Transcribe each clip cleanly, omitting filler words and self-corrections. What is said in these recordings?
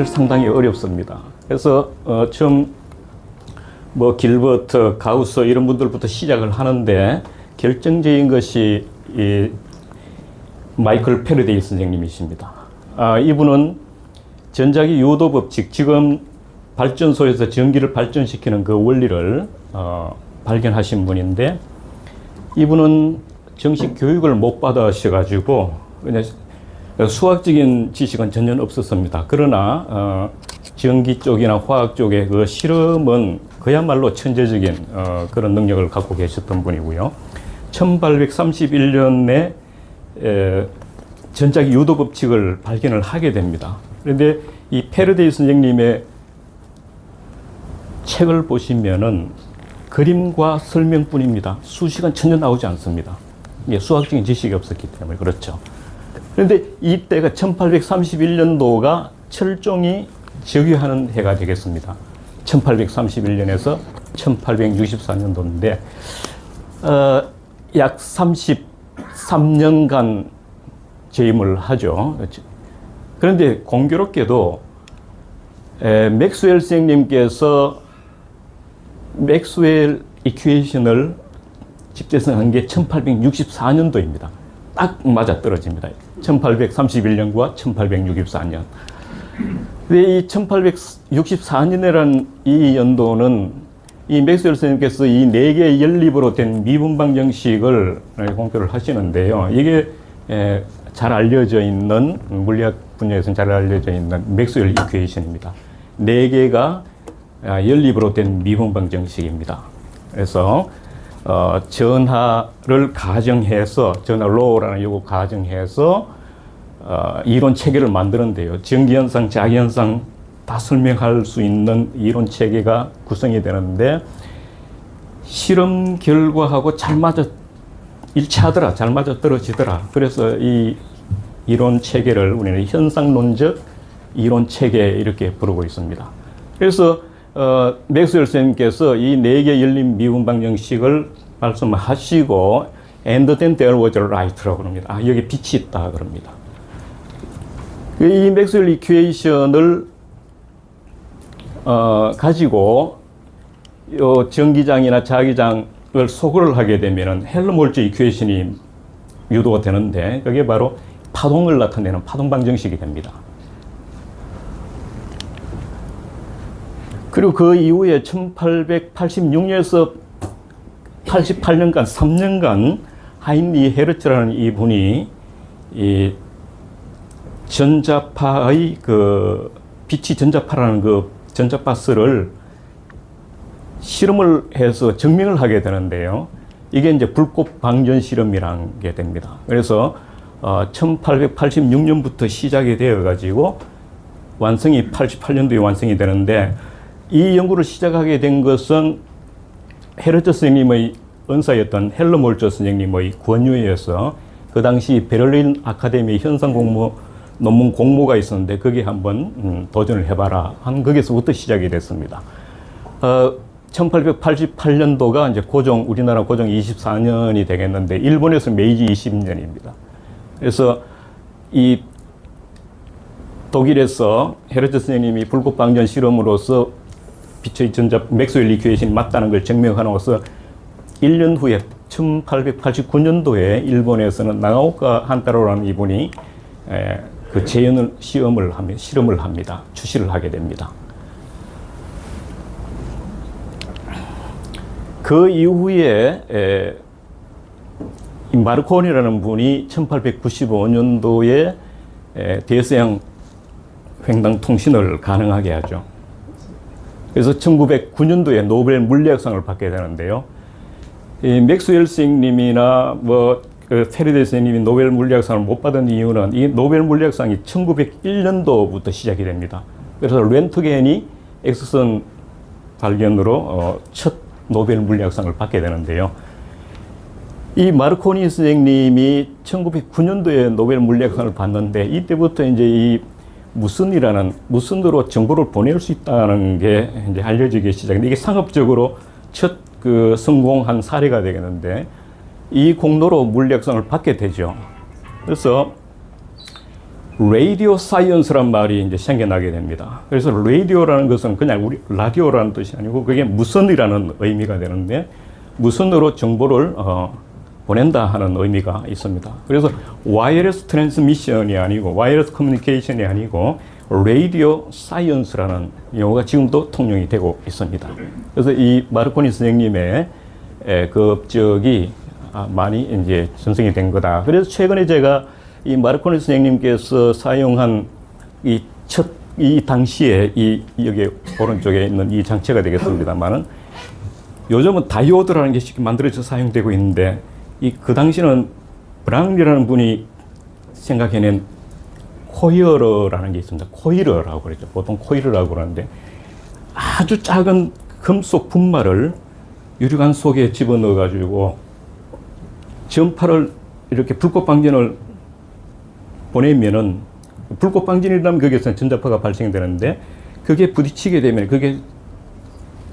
상당히 어렵습니다. 그래서 처음 뭐 길버트, 가우스 이런 분들부터 시작을 하는데 결정적인 것이 이 마이클 패러데이 선생님이십니다. 이분은 전자기 요도 법칙, 지금 발전소에서 전기를 발전시키는 그 원리를 발견하신 분인데, 이분은 정식 교육을 못 받으셔가지고 그냥 수학적인 지식은 전혀 없었습니다. 그러나 전기 쪽이나 화학 쪽의 그 실험은 그야말로 천재적인 그런 능력을 갖고 계셨던 분이고요. 1831년에 전자기 유도 법칙을 발견을 하게 됩니다. 그런데 이 패러데이 선생님의 책을 보시면은 그림과 설명뿐입니다. 수식은 전혀 나오지 않습니다. 수학적인 지식이 없었기 때문에 그렇죠. 그런데 이때가 1831년도가 철종이 즉위하는 해가 되겠습니다. 1831년에서 1864년도인데 약 33년간 재임을 하죠. 그런데 공교롭게도 맥스웰 선생님께서 맥스웰 이퀘이션을 집재성한 게 1864년도입니다. 딱 맞아 떨어집니다. 1831년과 1864년. 근데 이 1864년이라는 이 연도는 이 맥스웰 선생님께서 이 4개의 연립으로 된 미분방 정식을 공표를 하시는데요. 이게 잘 알려져 있는, 물리학 분야에서는 잘 알려져 있는 맥스웰 이퀘이션입니다. 4개가 연립으로 된 미분방 정식입니다. 그래서 전하를 가정해서, 전하 로우라는 요거 가정해서 이론 체계를 만드는데요. 전기현상, 자기현상 다 설명할 수 있는 이론 체계가 구성이 되는데, 실험 결과하고 잘 맞아 일치하더라, 잘 맞아 떨어지더라. 그래서 이 이론 체계를 우리는 현상론적 이론 체계 이렇게 부르고 있습니다. 그래서 맥스웰 선생님께서 이 4개 열립 미분방 정식을 말씀하시고 and then there was a light라고 합니다. 여기 빛이 있다 그럽니다. 이 맥스웰 이퀘이션을 가지고 요 전기장이나 자기장을 소거를 하게 되면은 헬름홀츠 이퀘이션이 유도가 되는데, 그게 바로 파동을 나타내는 파동방 정식이 됩니다. 그리고 그 이후에 1886년에서 88년간 3년간 하인리 헤르츠라는 이분이 이 전자파의 그 빛이 전자파라는 그 전자파스를 실험을 해서 증명을 하게 되는데요. 이게 이제 불꽃 방전 실험이라는 게 됩니다. 그래서 1886년부터 시작이 되어 가지고 완성이 88년도에 완성이 되는데, 이 연구를 시작하게 된 것은 헤르츠 선생님의 은사였던 헬름홀츠 선생님의 권유에 의해서 그 당시 베를린 아카데미 현상 공모 논문 공모가 있었는데 거기에 한번 도전을 해봐라 한, 거기서부터 시작이 됐습니다. 1888년도가 이제 우리나라 고종 24년이 되겠는데, 일본에서 메이지 20년입니다. 그래서 이 독일에서 헤르츠 선생님이 불꽃 방전 실험으로서 빛의 맥스웰 이퀘이션이 맞다는 걸 증명하고서 1년 후에 1889년도에 일본에서는 나가오카 한타로라는 이분이 그 재현 실험을 합니다. 출시를 하게 됩니다. 그 이후에 마르코니라는 분이 1895년도에 대서양 횡단 통신을 가능하게 하죠. 그래서 1909년도에 노벨 물리학상을 받게 되는데요. 이 맥스웰 선생님이나 패러데이 선생님이 노벨 물리학상을 못 받은 이유는 이 노벨 물리학상이 1901년도부터 시작이 됩니다. 그래서 렌트겐이 엑스선 발견으로 첫 노벨 물리학상을 받게 되는데요. 이 마르코니 선생님이 1909년도에 노벨 물리학상을 받는데, 이때부터 이제 이 무선으로 정보를 보낼 수 있다는 게 이제 알려지기 시작했는데, 이게 상업적으로 첫 성공한 사례가 되겠는데, 이 공로로 물리학상을 받게 되죠. 그래서 라디오 사이언스란 말이 이제 생겨나게 됩니다. 그래서 라디오라는 것은 그냥 우리 라디오라는 뜻이 아니고 그게 무선이라는 의미가 되는데 무선으로 정보를 보낸다 하는 의미가 있습니다. 그래서 와이어리스 트랜스미션이 아니고 와이어리스 커뮤니케이션이 아니고 라디오 사이언스라는 용어가 지금도 통용이 되고 있습니다. 그래서 이 마르코니 선생님의 그 업적이 많이 이제 전승이 된 거다. 그래서 최근에 제가 이 마르코니 선생님께서 사용한 이 당시에 여기 오른쪽에 있는 이 장치가 되겠습니다만은 요즘은 다이오드라는 게 쉽게 만들어져 사용되고 있는데 그 당시는 브랑리라는 분이 생각해낸 코일러라는 게 있습니다. 코일러라고 그러죠. 보통 코일러라고 그러는데 아주 작은 금속 분말을 유리관 속에 집어넣어 가지고 전파를 이렇게 불꽃 방진을 보내면은 불꽃 방진이라면 거기에서 전자파가 발생되는데 그게 부딪히게 되면 그게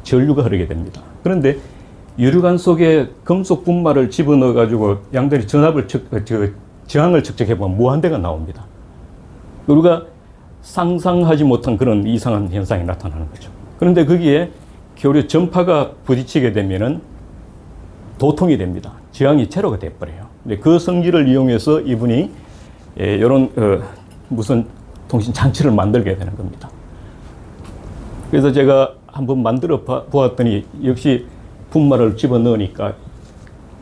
전류가 흐르게 됩니다. 그런데 유리관 속에 금속 분말을 집어넣어 가지고 양들이 저항을 측정해 보면 무한대가 나옵니다. 우리가 상상하지 못한 그런 이상한 현상이 나타나는 거죠. 그런데 거기에 교류 전파가 부딪히게 되면은 도통이 됩니다. 저항이 제로가 돼버려요. 근데 그 성질을 이용해서 이분이 이런 무슨 통신 장치를 만들게 되는 겁니다. 그래서 제가 한번 만들어 보았더니 역시 분말을 집어넣으니까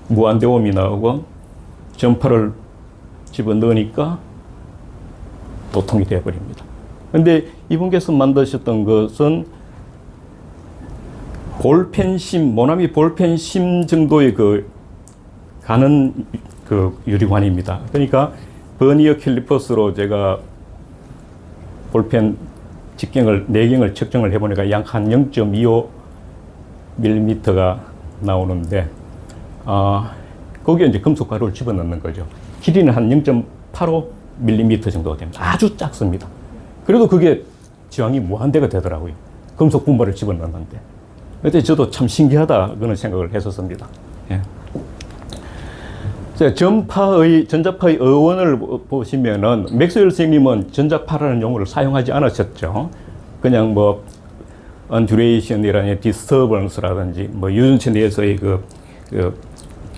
무한대옴이 나오고 전파를 집어넣으니까 도통이 되어버립니다. 그런데 이분께서 만드셨던 것은 볼펜심, 모나미 볼펜심 정도의 가는 유리관입니다. 그러니까 버니어 캘리퍼스로 제가 볼펜 내경을 측정을 해보니까 약 한 0.25mm가 나오는데, 거기에 이제 금속 가루를 집어넣는 거죠. 길이는 한 0.85mm 정도가 됩니다. 아주 작습니다. 그래도 그게 저항이 무한대가 되더라고요. 금속 분말을 집어넣는데. 그때 저도 참 신기하다, 그런 생각을 했었습니다. 예. 전자파의 어원을 보시면은, 맥스웰 선생님은 전자파라는 용어를 사용하지 않으셨죠. 그냥 undulation이라든지 disturbance라든지, 유전체 내에서의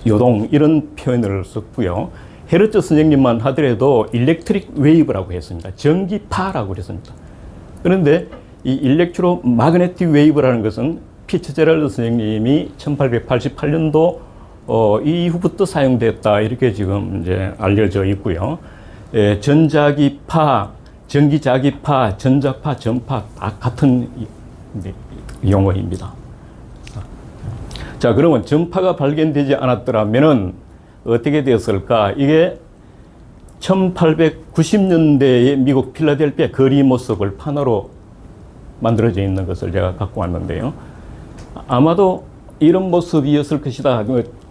요동, 이런 표현을 썼고요. 헤르츠 선생님만 하더라도 일렉트릭 웨이브라고 했습니다. 전기파라고 그랬습니다. 그런데 이 일렉트로 마그네틱 웨이브라는 것은 피츠제럴드 선생님이 1888년도 이후부터 사용됐다, 이렇게 지금 이제 알려져 있고요. 전자기파, 전기자기파, 전자파, 전파 다 같은 용어입니다. 자, 그러면 전파가 발견되지 않았더라면은 어떻게 되었을까? 이게 1890년대에 미국 필라델피아 거리 모습을 판화로 만들어져 있는 것을 제가 갖고 왔는데요. 아마도 이런 모습이었을 것이다.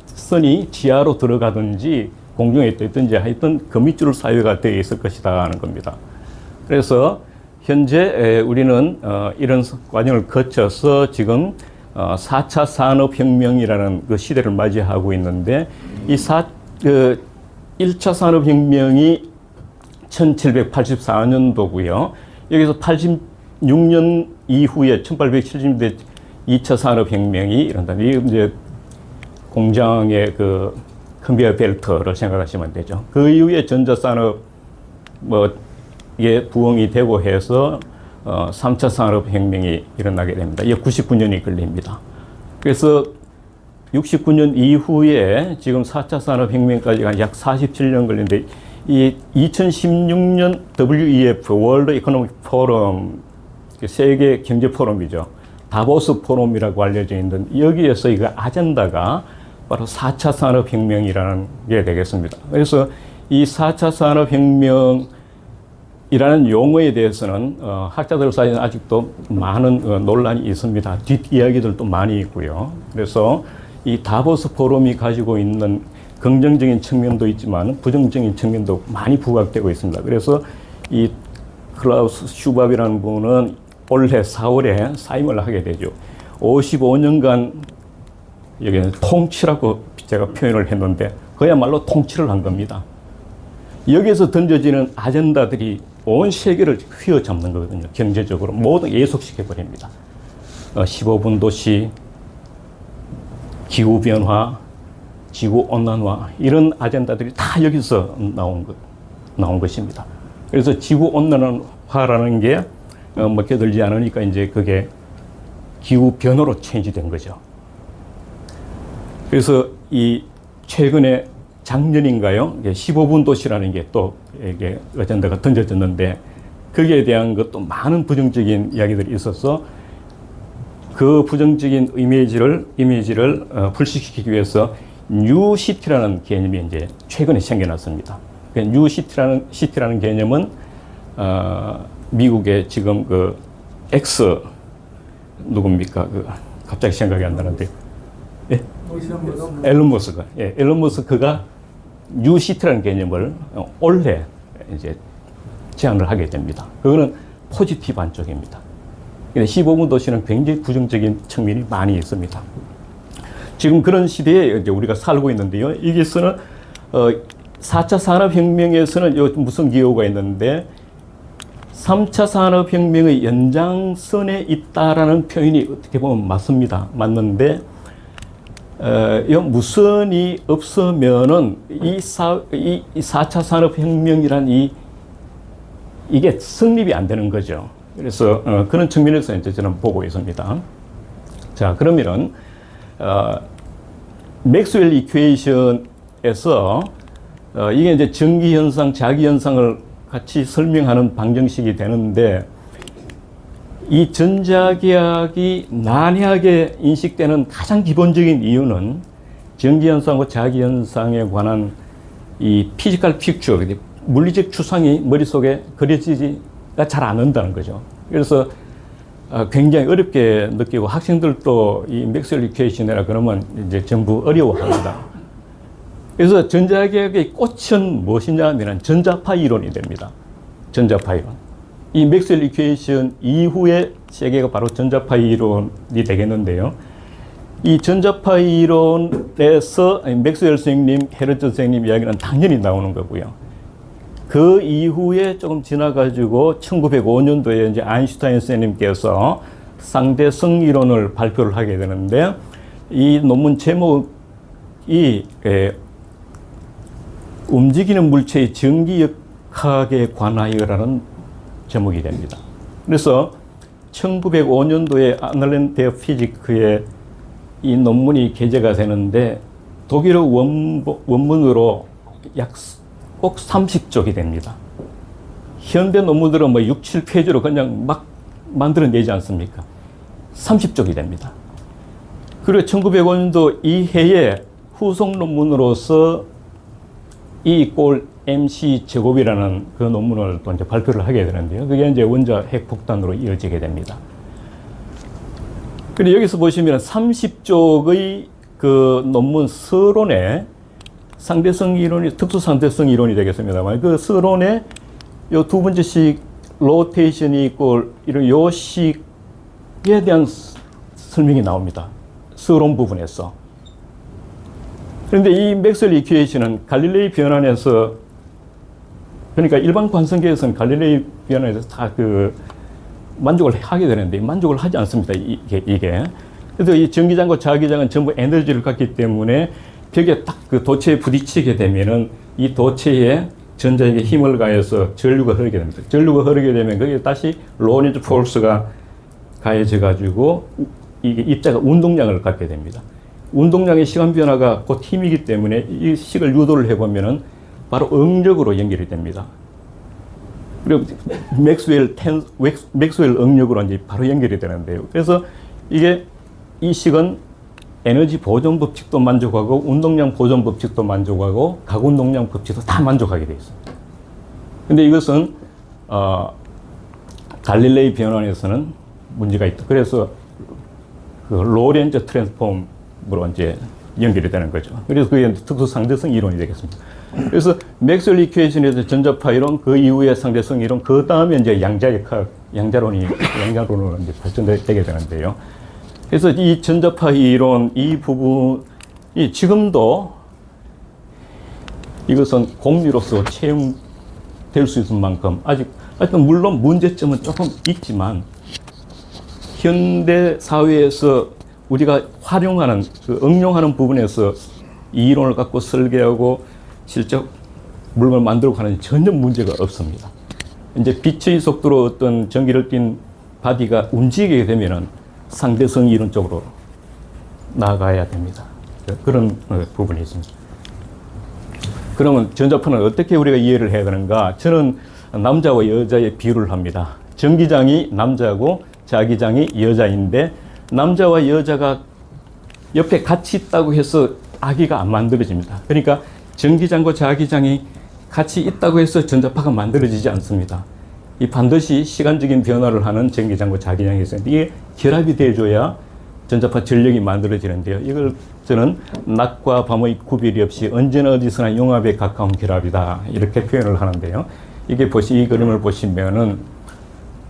선이 지하로 들어가든지 공중에 떠 있든지 하여튼 거미줄 사회가 되어 있을 것이다 하는 겁니다. 그래서 현재 우리는 이런 과정을 거쳐서 지금 4차 산업혁명이라는 그 시대를 맞이하고 있는데, 이 1차 산업혁명이 1784년도고요. 여기서 86년 이후에 1870년대 2차 산업혁명이 일어난다. 이 이제 공장의 컨베이어 벨트를 생각하시면 되죠. 그 이후에 전자산업 이게 부흥이 되고 해서 3차 산업혁명이 일어나게 됩니다. 이게 99년이 걸립니다. 그래서 69년 이후에 지금 4차 산업혁명까지가 약 47년 걸리는데, 이 2016년 WEF, 월드 이코노믹 포럼, 세계 경제 포럼이죠. 다보스 포럼이라고 알려져 있는, 여기에서 이거 아젠다가 바로 4차 산업혁명이라는 게 되겠습니다. 그래서 이 4차 산업혁명이라는 용어에 대해서는 학자들 사이에 아직도 많은 논란이 있습니다. 뒷이야기들도 많이 있고요. 그래서 이 다보스 포럼이 가지고 있는 긍정적인 측면도 있지만 부정적인 측면도 많이 부각되고 있습니다. 그래서 이 클라우스 슈밥이라는 분은 올해 4월에 사임을 하게 되죠. 55년간 여기는 통치라고 제가 표현을 했는데 그야말로 통치를 한 겁니다. 여기에서 던져지는 아젠다들이 온 세계를 휘어잡는 거거든요. 경제적으로 모두 예속시켜버립니다. 15분 도시, 기후변화, 지구온난화 이런 아젠다들이 다 여기서 나온 것입니다. 그래서 지구온난화라는 게 먹혀들지 않으니까 이제 그게 기후변화로 체인지된 거죠. 그래서 이 최근에 작년인가요? 15분 도시라는 게 또 이게 어젠다가 던져졌는데 거기에 대한 것도 많은 부정적인 이야기들이 있어서 그 부정적인 이미지를 불식시키기 위해서 뉴시티라는 개념이 이제 최근에 생겨났습니다. 뉴시티라는 개념은 미국의 지금 그 X 누굽니까? 갑자기 생각이 안 나는데. 예? 앨런 머스크. 예, 앨런 머스크가 뉴시티라는 개념을 올해 이제 제안을 하게 됩니다. 그거는 포지티브 한쪽입니다. 근데 15분 도시는 굉장히 부정적인 측면이 많이 있습니다. 지금 그런 시대에 이제 우리가 살고 있는데요. 여기서는 4차 산업혁명에서는 무슨 기호가 있는데 3차 산업혁명의 연장선에 있다라는 표현이 어떻게 보면 맞습니다. 맞는데 무선이 없으면은 이 4차 산업혁명이란 이게 성립이 안 되는 거죠. 그래서 그런 측면에서 이제 저는 보고 있습니다. 자, 그러면은 맥스웰 이퀘이션에서 이게 이제 전기현상, 자기현상을 같이 설명하는 방정식이 되는데 이 전자기학이 난해하게 인식되는 가장 기본적인 이유는 전기현상과 자기현상에 관한 이 피지컬 픽처, 물리적 추상이 머릿속에 그려지지가 잘 않는다는 거죠. 그래서 굉장히 어렵게 느끼고 학생들도 이 맥스웰 이퀘이션이라 그러면 이제 전부 어려워합니다. 그래서 전자기학의 꽃은 무엇이냐 하면 전자파 이론이 됩니다. 전자파 이론. 이 맥스웰 이퀘이션 이후의 세계가 바로 전자파 이론이 되겠는데요. 이 전자파 이론에서 맥스웰 선생님, 헤르츠 선생님 이야기는 당연히 나오는 거고요. 그 이후에 조금 지나가지고 1905년도에 이제 아인슈타인 선생님께서 상대성 이론을 발표를 하게 되는데 이 논문 제목이 움직이는 물체의 전기역학에 관하여라는 제목이 됩니다. 그래서 1905년도에 아날렌 피지크에 이 논문이 게재가 되는데 독일어 원문으로 약 꼭 30쪽이 됩니다. 현대 논문들은 뭐 6, 7페이지로 그냥 막 만들어내지 않습니까? 30쪽이 됩니다. 그리고 1905년도 이 해에 후속 논문으로서 E = MC 제곱이라는 그 논문을 또 이제 발표를 하게 되는데요. 그게 이제 원자 핵폭탄으로 이어지게 됩니다. 그리고 여기서 보시면 30쪽의 그 논문 서론에 상대성 이론이 특수 상대성 이론이 되겠습니다만 그 서론에 요 두 번째 식 로테이션이 있고 이런 요 식에 대한 설명이 나옵니다. 서론 부분에서. 그런데 이 맥스웰 이퀘이션은 갈릴레이 변환에서 그러니까 일반 관성계에서는 갈릴레이 변환에서 다 만족을 하게 되는데 만족을 하지 않습니다. 이게. 그래서 이 전기장과 자기장은 전부 에너지를 갖기 때문에 벽에 딱 그 도체에 부딪히게 되면은 이 도체에 전자에게 힘을 가해서 전류가 흐르게 됩니다. 전류가 흐르게 되면 거기에 다시 로렌츠 포스가 가해져 가지고 이게 입자가 운동량을 갖게 됩니다. 운동량의 시간 변화가 곧 힘이기 때문에 이 식을 유도를 해보면은 바로 응력으로 연결이 됩니다. 그리고 맥스웰 응력으로 이제 바로 연결이 되는데요. 그래서 이 식은 에너지 보존 법칙도 만족하고 운동량 보존 법칙도 만족하고 가운동량 법칙도 다 만족하게 되어 있습니다. 근데 이것은 갈릴레이 변환에서는 문제가 있다. 그래서 그 로렌츠 트랜스폼으로 이제 연결이 되는 거죠. 그래서 그게 특수 상대성 이론이 되겠습니다. 그래서 맥스웰 이퀘이션에서 전자파 이론, 그 이후에 상대성 이론, 그 다음에 이제 양자론으로 이제 발전되게 되는데요. 그래서 이 전자파 이론 이 부분이 지금도 이것은 공리로서 채용될 수 있을 만큼 아직 물론 문제점은 조금 있지만 현대 사회에서 우리가 활용하는 응용하는 부분에서 이 이론을 갖고 설계하고 실제 물건을 만들고 하는 전혀 문제가 없습니다. 이제 빛의 속도로 어떤 전기를 띤 바디가 움직이게 되면은 상대성 이론 쪽으로 나아가야 됩니다. 그런 부분이 있습니다. 그러면 전자파는 어떻게 우리가 이해를 해야 되는가? 저는 남자와 여자의 비유를 합니다. 전기장이 남자고 자기장이 여자인데 남자와 여자가 옆에 같이 있다고 해서 아기가 안 만들어집니다. 그러니까 전기장과 자기장이 같이 있다고 해서 전자파가 만들어지지 않습니다. 이 반드시 시간적인 변화를 하는 전기장과 자기장이 있어요. 이게 결합이 돼줘야 전자파 전력이 만들어지는데요. 이걸 저는 낮과 밤의 구별이 없이 언제나 어디서나 융합에 가까운 결합이다 이렇게 표현을 하는데요. 이게 이 그림을 보시면은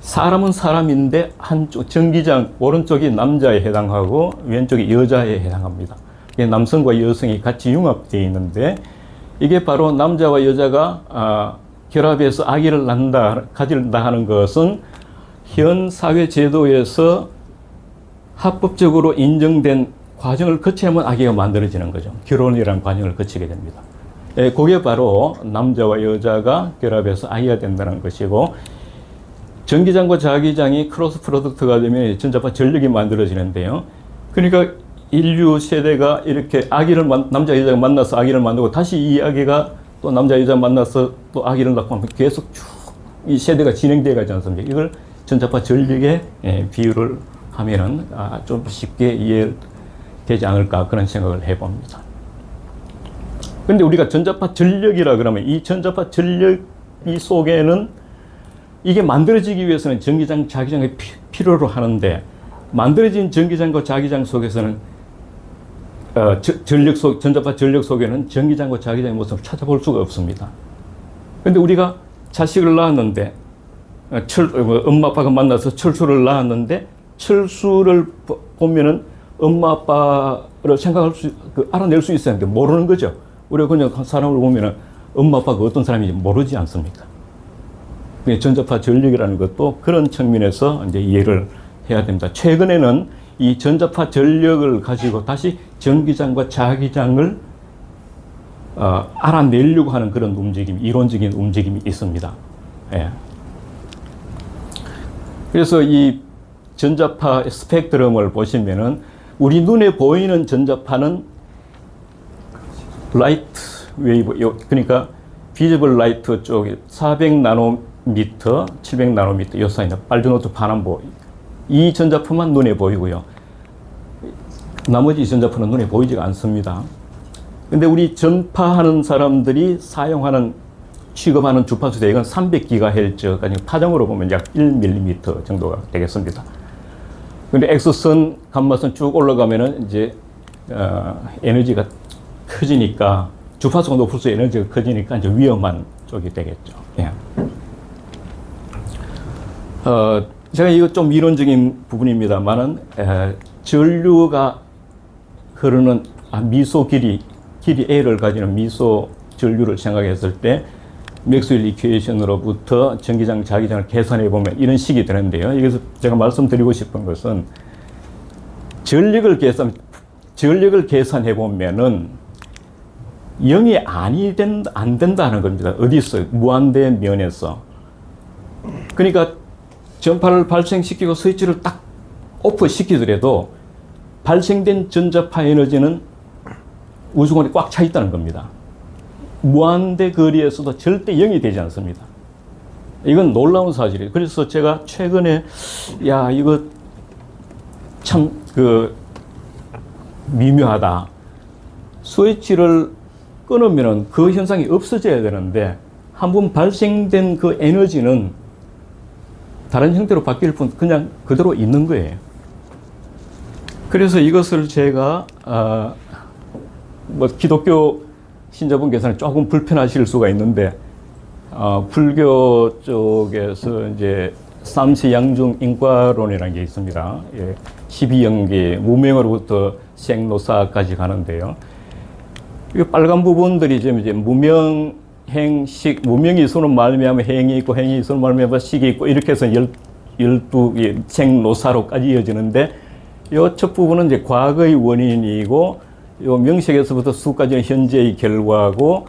사람은 사람인데 한쪽 전기장 오른쪽이 남자에 해당하고 왼쪽이 여자에 해당합니다. 이게 남성과 여성이 같이 융합되어 있는데 이게 바로 남자와 여자가 결합해서 아기를 가진다 하는 것은 현 사회 제도에서 합법적으로 인정된 과정을 거쳐야만 아기가 만들어지는 거죠. 결혼이라는 과정을 거치게 됩니다. 그게 바로 남자와 여자가 결합해서 아기가 된다는 것이고 전기장과 자기장이 크로스 프로덕트가 되면 전자파 전력이 만들어지는데요. 그러니까 인류 세대가 이렇게 남자 여자가 만나서 아기를 만들고 다시 이 아기가 또 남자 여자 만나서 또 아기를 낳고 하면 계속 쭉 이 세대가 진행되어 가지 않습니까? 이걸 전자파 전력에 비유를 하면은 좀 쉽게 이해되지 않을까 그런 생각을 해봅니다. 근데 우리가 전자파 전력이라 그러면 이 전자파 전력 이 속에는 이게 만들어지기 위해서는 전기장, 자기장이 필요로 하는데 만들어진 전기장과 자기장 속에서는 전자파 전력 속에는 전기장과 자기장의 모습을 찾아볼 수가 없습니다. 근데 우리가 자식을 낳았는데 엄마 아빠가 만나서 철수를 낳았는데 철수를 보면은 엄마 아빠를 알아낼 수 있어야 하는데 모르는 거죠. 우리가 그냥 사람을 보면은 엄마 아빠가 어떤 사람인지 모르지 않습니까? 전자파 전력이라는 것도 그런 측면에서 이제 이해를 해야 됩니다. 최근에는 이 전자파 전력을 가지고 다시 전기장과 자기장을 알아내려고 하는 그런 움직임, 이론적인 움직임이 있습니다. 예. 그래서 이 전자파 스펙트럼을 보시면은 우리 눈에 보이는 전자파는 라이트 웨이브, 그러니까 비저블 라이트 쪽에 400나노미터, 700나노미터 요 사이는 빨주노트 파남보 이 전자파만 눈에 보이고요. 나머지 전자파는 눈에 보이지가 않습니다. 근데 우리 전파하는 사람들이 취급하는 주파수 대역은 300GHz까지 파장으로 보면 약 1mm 정도가 되겠습니다. 근데 X선, 감마선 쭉 올라가면은 이제 에너지가 커지니까 주파수가 높을수록 에너지가 커지니까 이제 위험한 쪽이 되겠죠. 예. 제가 이거 좀 이론적인 부분입니다만은 전류가 흐르는 미소 길이 A를 가지는 미소 전류를 생각했을 때 맥스웰 이퀘이션으로부터 전기장, 자기장을 계산해 보면 이런 식이 되는데요. 여기서 제가 말씀드리고 싶은 것은 전력을 계산해 보면은 0이 안 된다는 겁니다. 어디서? 무한대 면에서. 그러니까 전파를 발생시키고 스위치를 딱 오프 시키더라도 발생된 전자파 에너지는 우주공간에 꽉 차 있다는 겁니다. 무한대 거리에서도 절대 0이 되지 않습니다. 이건 놀라운 사실이에요. 그래서 제가 최근에 이거 참 미묘하다. 스위치를 끊으면 그 현상이 없어져야 되는데 한 번 발생된 그 에너지는 다른 형태로 바뀔 뿐 그냥 그대로 있는 거예요. 그래서 이것을 제가 기독교 신자분께서는 조금 불편하실 수가 있는데 불교 쪽에서 이제 삼시양중 인과론이라는 게 있습니다. 12연계 무명으로부터 생로사까지 가는데요. 이 빨간 부분들이 지금 이제 무명행식, 무명이 있으면 말미암아 행이 있고, 행이 있으면 말미암아 식이 있고, 이렇게 해서 12개 생노사로까지 이어지는데, 이 첫 부분은 이제 과거의 원인이고, 요 명식에서부터 수까지는 현재의 결과고,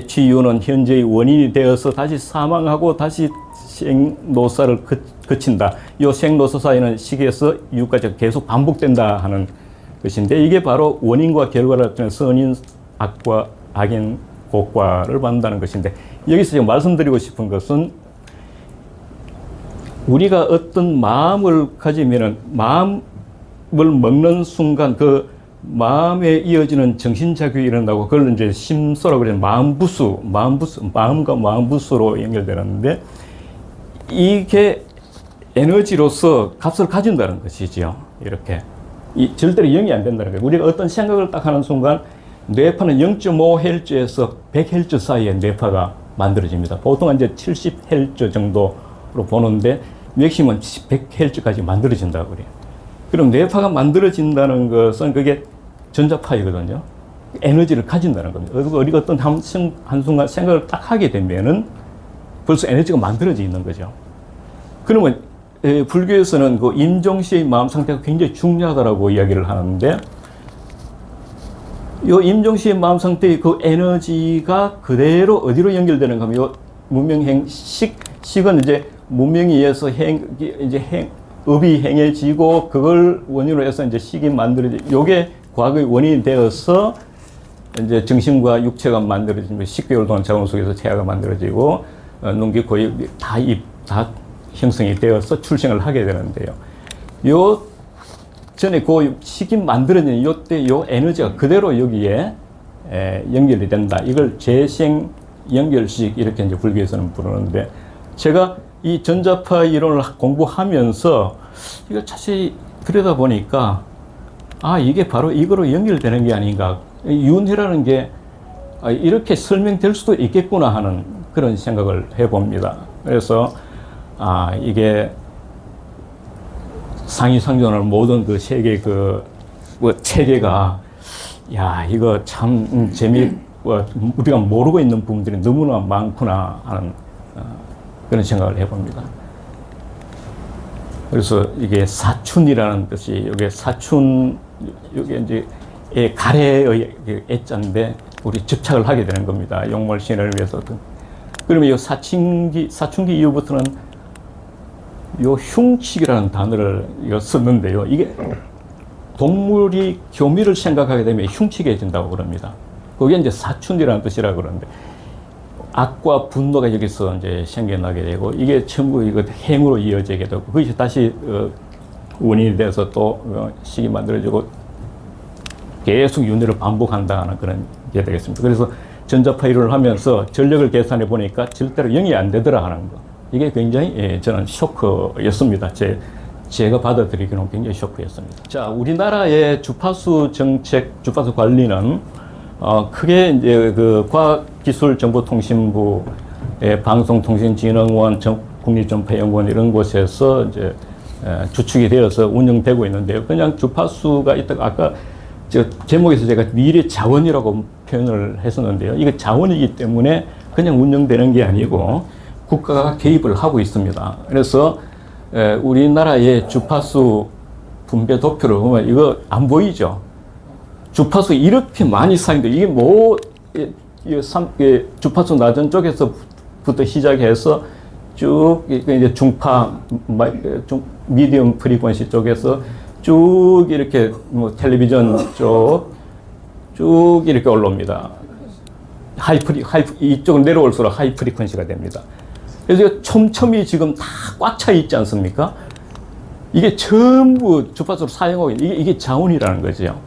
치유는 현재의 원인이 되어서 다시 사망하고 다시 생노사를 거친다. 이 생노사 사이는 식에서 이유까지 계속 반복된다 하는 것인데, 이게 바로 원인과 결과를 통해 선인 악과 악인 고과를 받는다는 것인데, 여기서 지금 말씀드리고 싶은 것은 우리가 어떤 마음을 가지면은 마음을 먹는 순간 그 마음에 이어지는 정신작용이 일어나고, 그걸 이제 심소라고 그래요. 마음부수, 마음과 마음부수로 연결되는데, 이게 에너지로서 값을 가진다는 것이지요. 이렇게. 절대로 0이 안 된다는 거예요. 우리가 어떤 생각을 딱 하는 순간, 뇌파는 0.5Hz에서 100Hz 사이에 뇌파가 만들어집니다. 보통 이제 70Hz 정도로 보는데, 맥시멈 100Hz까지 만들어진다고 그래요. 그럼 뇌파가 만들어진다는 것은 그게 전자파이거든요. 에너지를 가진다는 겁니다. 우리가 어떤 한순간 생각을 딱 하게 되면은 벌써 에너지가 만들어져 있는 거죠. 그러면 불교에서는 그 임종시의 마음 상태가 굉장히 중요하다고 이야기를 하는데, 이 임종시의 마음 상태의 그 에너지가 그대로 어디로 연결되는가 하면, 요 무명행식, 식은 이제 무명에 의해서 업이 행해지고, 그걸 원인으로 해서 이제 식이 만들어지고, 요게 과거의 원인이 되어서 이제 정신과 육체가 만들어지면 10개월 동안 자궁 속에서 태아가 만들어지고, 눈기, 고이 다 형성이 되어서 출생을 하게 되는데요. 요 전에 그 식이 만들어지는 요때 요 에너지가 그대로 여기에 연결이 된다. 이걸 재생 연결식 이렇게 이제 불교에서는 부르는데, 제가 이 전자파 이론을 공부하면서 이걸 자세히 들여다보니까, 이게 바로 이거로 연결되는 게 아닌가. 윤회라는 게 이렇게 설명될 수도 있겠구나 하는 그런 생각을 해봅니다. 그래서, 이게 상위상존을 모든 그 세계 체계가, 이거 참 우리가 모르고 있는 부분들이 너무나 많구나 하는 그런 생각을 해봅니다. 그래서 이게 사춘이라는 뜻이, 이게 사춘, 이게 이제 가래의 애자인데, 우리 접착을 하게 되는 겁니다. 용몰신을 위해서. 그러면 이 사춘기 이후부터는 요 흉측이라는 단어를 썼는데요. 이게 동물이 교미를 생각하게 되면 흉측해진다고 그럽니다. 그게 이제 사춘이라는 뜻이라고 그러는데, 악과 분노가 여기서 이제 생겨나게 되고, 이게 전부 이거 행으로 이어지게 되고, 그것이 다시 원인이 돼서 또 식이 만들어지고 계속 윤회를 반복한다는 그런 게 되겠습니다. 그래서 전자파 이론을 하면서 전력을 계산해 보니까 절대로 0이 안 되더라 하는 거. 이게 굉장히 저는 쇼크였습니다. 제가 받아들이기는 굉장히 쇼크였습니다. 자, 우리나라의 주파수 정책, 주파수 관리는 크게 이제 그 과학기술정보통신부의 방송통신진흥원, 국립전파연구원 이런 곳에서 이제 주축이 되어서 운영되고 있는데요. 그냥 주파수가 있다가 아까 제목에서 제가 미래 자원이라고 표현을 했었는데요. 이게 자원이기 때문에 그냥 운영되는 게 아니고 국가가 개입을 하고 있습니다. 그래서 우리나라의 주파수 분배 도표를 보면 이거 안 보이죠? 주파수 이렇게 많이 사용돼. 이게 주파수 낮은 쪽에서부터 시작해서 쭉 이제 중파, 미디엄 프리퀀시 쪽에서 쭉 이렇게 텔레비전 쭉 이렇게 올라옵니다. 이쪽으로 내려올수록 하이 프리퀀시가 됩니다. 그래서 촘촘히 지금 다 꽉 차 있지 않습니까? 이게 전부 주파수로 사용하고 있는, 이게 자원이라는 거죠.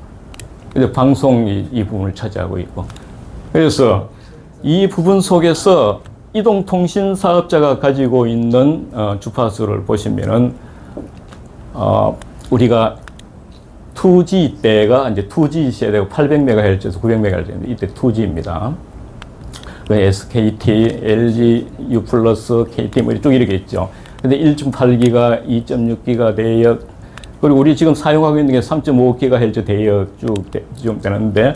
그래서 방송이 이 부분을 차지하고 있고. 그래서 이 부분 속에서 이동통신 사업자가 가지고 있는 주파수를 보시면은, 우리가 2G 때가 이제 2G 세대고 800MHz에서 900MHz, 이때 2G입니다. 그 SKT, LG, U+, KT 뭐 쭉 이렇게 있죠. 근데 1.8기가, 2.6기가 대역, 그리고 우리 지금 사용하고 있는 게 3.5GHz 대역 쭉 되는데,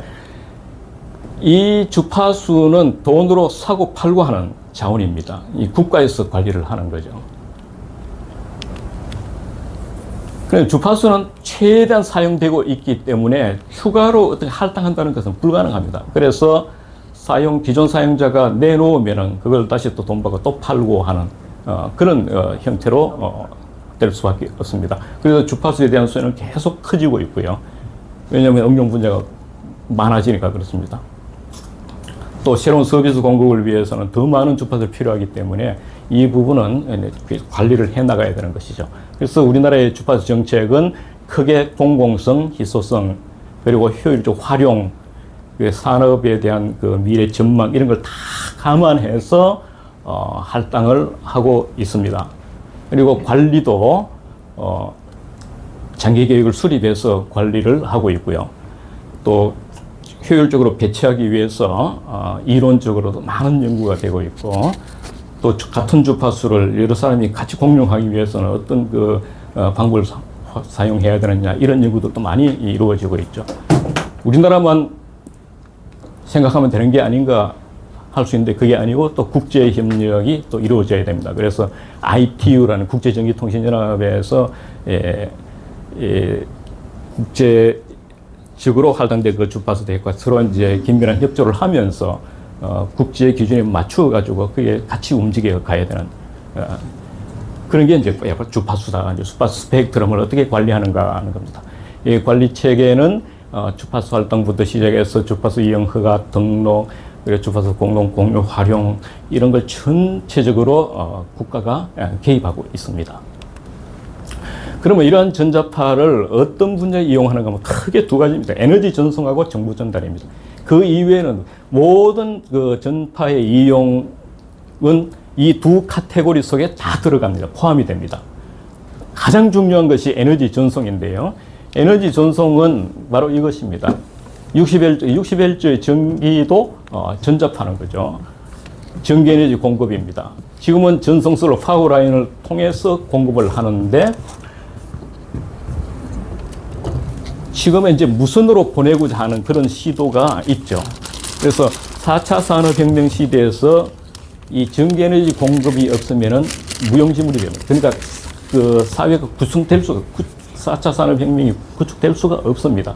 이 주파수는 돈으로 사고 팔고 하는 자원입니다. 이 국가에서 관리를 하는 거죠. 그래서 주파수는 최대한 사용되고 있기 때문에 추가로 어떻게 할당한다는 것은 불가능합니다. 그래서 기존 사용자가 내놓으면은 그걸 다시 또 돈 받고 또 팔고 하는 그런 형태로 될 수밖에 없습니다. 그래서 주파수에 대한 수요는 계속 커지고 있고요. 왜냐하면 응용 분야가 많아지니까 그렇습니다. 또 새로운 서비스 공급을 위해서는 더 많은 주파수가 필요하기 때문에 이 부분은 관리를 해나가야 되는 것이죠. 그래서 우리나라의 주파수 정책은 크게 공공성, 희소성, 그리고 효율적 활용, 산업에 대한 그 미래 전망 이런 걸 다 감안해서 할당을 하고 있습니다. 그리고 관리도 장기 계획을 수립해서 관리를 하고 있고요. 또 효율적으로 배치하기 위해서 이론적으로도 많은 연구가 되고 있고, 또 같은 주파수를 여러 사람이 같이 공용하기 위해서는 어떤 그 방법을 사용해야 되느냐 이런 연구들도 많이 이루어지고 있죠. 우리나라만 생각하면 되는 게 아닌가 할 수 있는데 그게 아니고 또 국제 협력이 또 이루어져야 됩니다. 그래서 ITU라는 국제전기통신연합에서 국제적으로 할당된 그 주파수 대회과 서로 이제 긴밀한 협조를 하면서 국제 기준에 맞추어 가지고 그게 같이 움직여 가야 되는 그런 게 이제 주파수다. 이제 주파수 스펙트럼을 어떻게 관리하는가 하는 겁니다. 이 관리 체계는 주파수 활동부터 시작해서 주파수 이용 허가 등록, 그리고 주파수 공유 활용 이런 걸 전체적으로 국가가 개입하고 있습니다. 그러면 이러한 전자파를 어떤 분야에 이용하는가 하면 크게 두 가지입니다. 에너지 전송하고 정보 전달입니다. 그 이외에는 모든 그 전파의 이용은 이 두 카테고리 속에 다 들어갑니다. 포함이 됩니다. 가장 중요한 것이 에너지 전송인데요. 에너지 전송은 바로 이것입니다. 60Hz의 전기도 전자파는 거죠. 전기 에너지 공급입니다. 지금은 전송선로 파워라인을 통해서 공급을 하는데 지금은 이제 무선으로 보내고자 하는 그런 시도가 있죠. 그래서 4차 산업혁명 시대에서 이 전기에너지 공급이 없으면은 무용지물이 됩니다. 그러니까 그 사회가 구성될 수가, 4차 산업혁명이 구축될 수가 없습니다.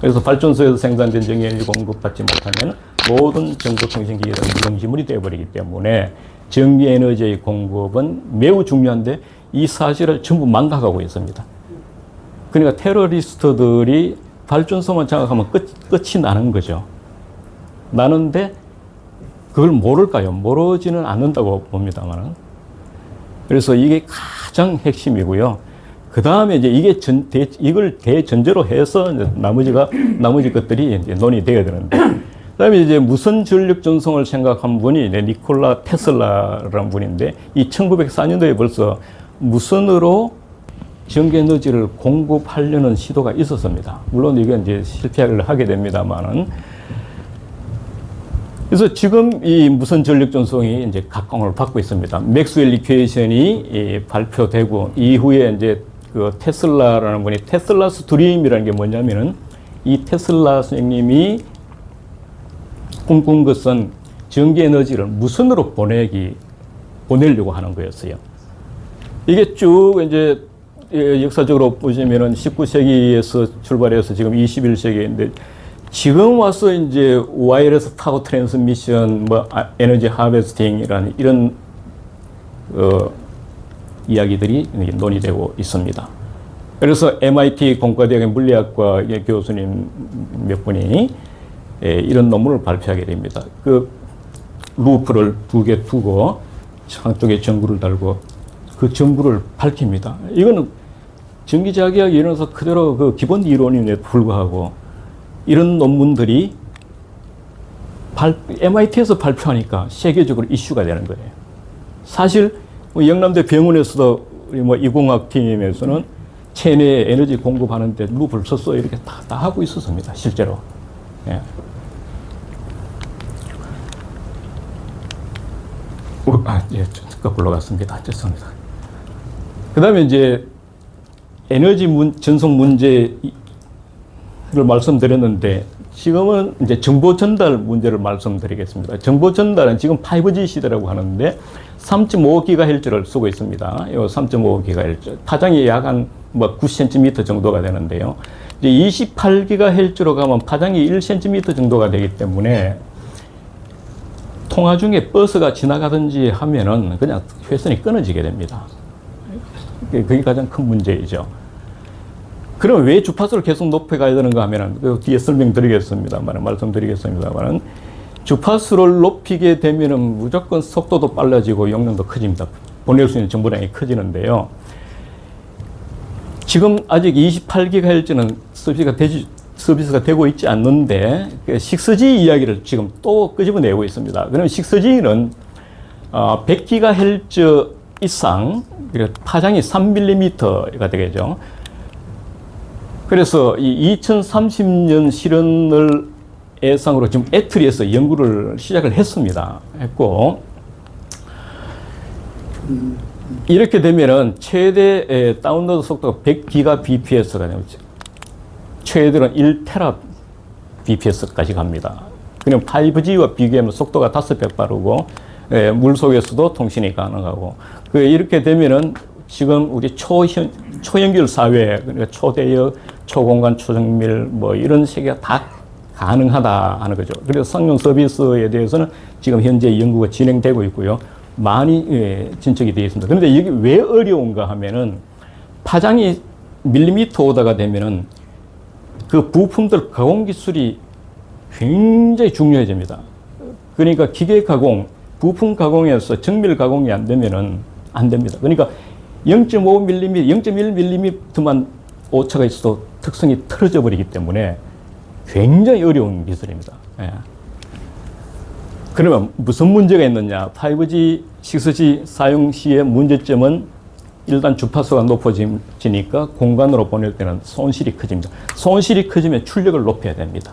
그래서 발전소에서 생산된 전기에너지 공급받지 못하면 모든 정보통신기기가 무용지물이 되어버리기 때문에 전기에너지의 공급은 매우 중요한데 이 사실을 전부 망각하고 있습니다. 그러니까 테러리스트들이 발전소만 장악하면 끝이 나는 거죠. 나는데 그걸 모를까요? 모르지는 않는다고 봅니다만은. 그래서 이게 가장 핵심이고요. 그 다음에 이제 이걸 대전제로 해서 이제 나머지 것들이 이제 논의되어야 되는데. 그 다음에 이제 무선 전력 전송을 생각한 분이 니콜라 테슬라라는 분인데, 이 1904년도에 벌써 무선으로 전기 에너지를 공급하려는 시도가 있었습니다. 물론 이게 이제 실패를 하게 됩니다만은. 그래서 지금 이 무선 전력 전송이 이제 각광을 받고 있습니다. 맥스웰 이퀘이션이 발표되고 이후에 이제 그 테슬라라는 분이 테슬라스 드림이라는 게 뭐냐면은 이 테슬라 선생님이 꿈꾼 것은 전기 에너지를 무선으로 보내려고 하는 거였어요. 이게 쭉 이제 역사적으로 보시면은 19세기에서 출발해서 지금 21세기인데 지금 와서 이제 와이어리스 파워 트랜스미션, 에너지 하베스팅이라는 이런 이야기들이 논의되고 있습니다. 그래서 MIT 공과대학의 물리학과 교수님 몇 분이 이런 논문을 발표하게 됩니다. 그 루프를 2개 두고 한쪽에 전구를 달고 그 전구를 밝힙니다. 이거는 전기자기학이 일어나서 그대로 그 기본 이론에 불과하고 이런 논문들이 MIT에서 발표하니까 세계적으로 이슈가 되는 거예요. 사실 영남대 병원에서도 이공학팀에서는 체내에 에너지 공급하는데 루프를 썼어 이렇게 다 하고 있었습니다. 실제로. 예. 거꾸로 갔습니다. 죄송합니다. 그 다음에 이제 에너지 전송 문제를 말씀드렸는데 지금은 이제 정보 전달 문제를 말씀드리겠습니다. 정보 전달은 지금 5G 시대라고 하는데 3.5GHz를 쓰고 있습니다. 이 3.5GHz. 파장이 약 한 9cm 정도가 되는데요. 이제 28GHz로 가면 파장이 1cm 정도가 되기 때문에 통화 중에 버스가 지나가든지 하면은 그냥 회선이 끊어지게 됩니다. 그게 가장 큰 문제이죠. 그럼 왜 주파수를 계속 높여가야 되는가 하면은 그 뒤에 말씀드리겠습니다만 주파수를 높이게 되면은 무조건 속도도 빨라지고 용량도 커집니다. 보낼 수 있는 정보량이 커지는데요. 지금 아직 28GHz는 서비스가 되고 있지 않는데 6G 이야기를 지금 또 끄집어내고 있습니다. 그러면 6G는 100GHz 이상 파장이 3mm가 되겠죠. 그래서 이 2030년 실현을 예상으로 지금 애트리에서 연구를 시작을 했고 이렇게 되면은 최대 다운로드 속도가 100GBps가 되죠. 최대는 1TBps까지 갑니다. 그럼 5G와 비교하면 속도가 5배 빠르고 물속에서도 통신이 가능하고 이렇게 되면은 지금 우리 초연결 사회, 그러니까 초대역, 초공간, 초정밀 이런 세계가 다 가능하다 하는 거죠. 그래서 상용 서비스에 대해서는 지금 현재 연구가 진행되고 있고요. 많이 진척이 되어 있습니다. 그런데 이게 왜 어려운가 하면은 파장이 밀리미터 오다가 되면은 그 부품들 가공 기술이 굉장히 중요해집니다. 그러니까 기계 가공, 부품 가공에서 정밀 가공이 안 되면은 안 됩니다. 그러니까 0.5mm, 0.1mm만 오차가 있어도 특성이 틀어져 버리기 때문에 굉장히 어려운 기술입니다. 예. 그러면 무슨 문제가 있느냐? 5G, 6G 사용 시의 문제점은 일단 주파수가 높아지니까 공간으로 보낼 때는 손실이 커집니다. 손실이 커지면 출력을 높여야 됩니다.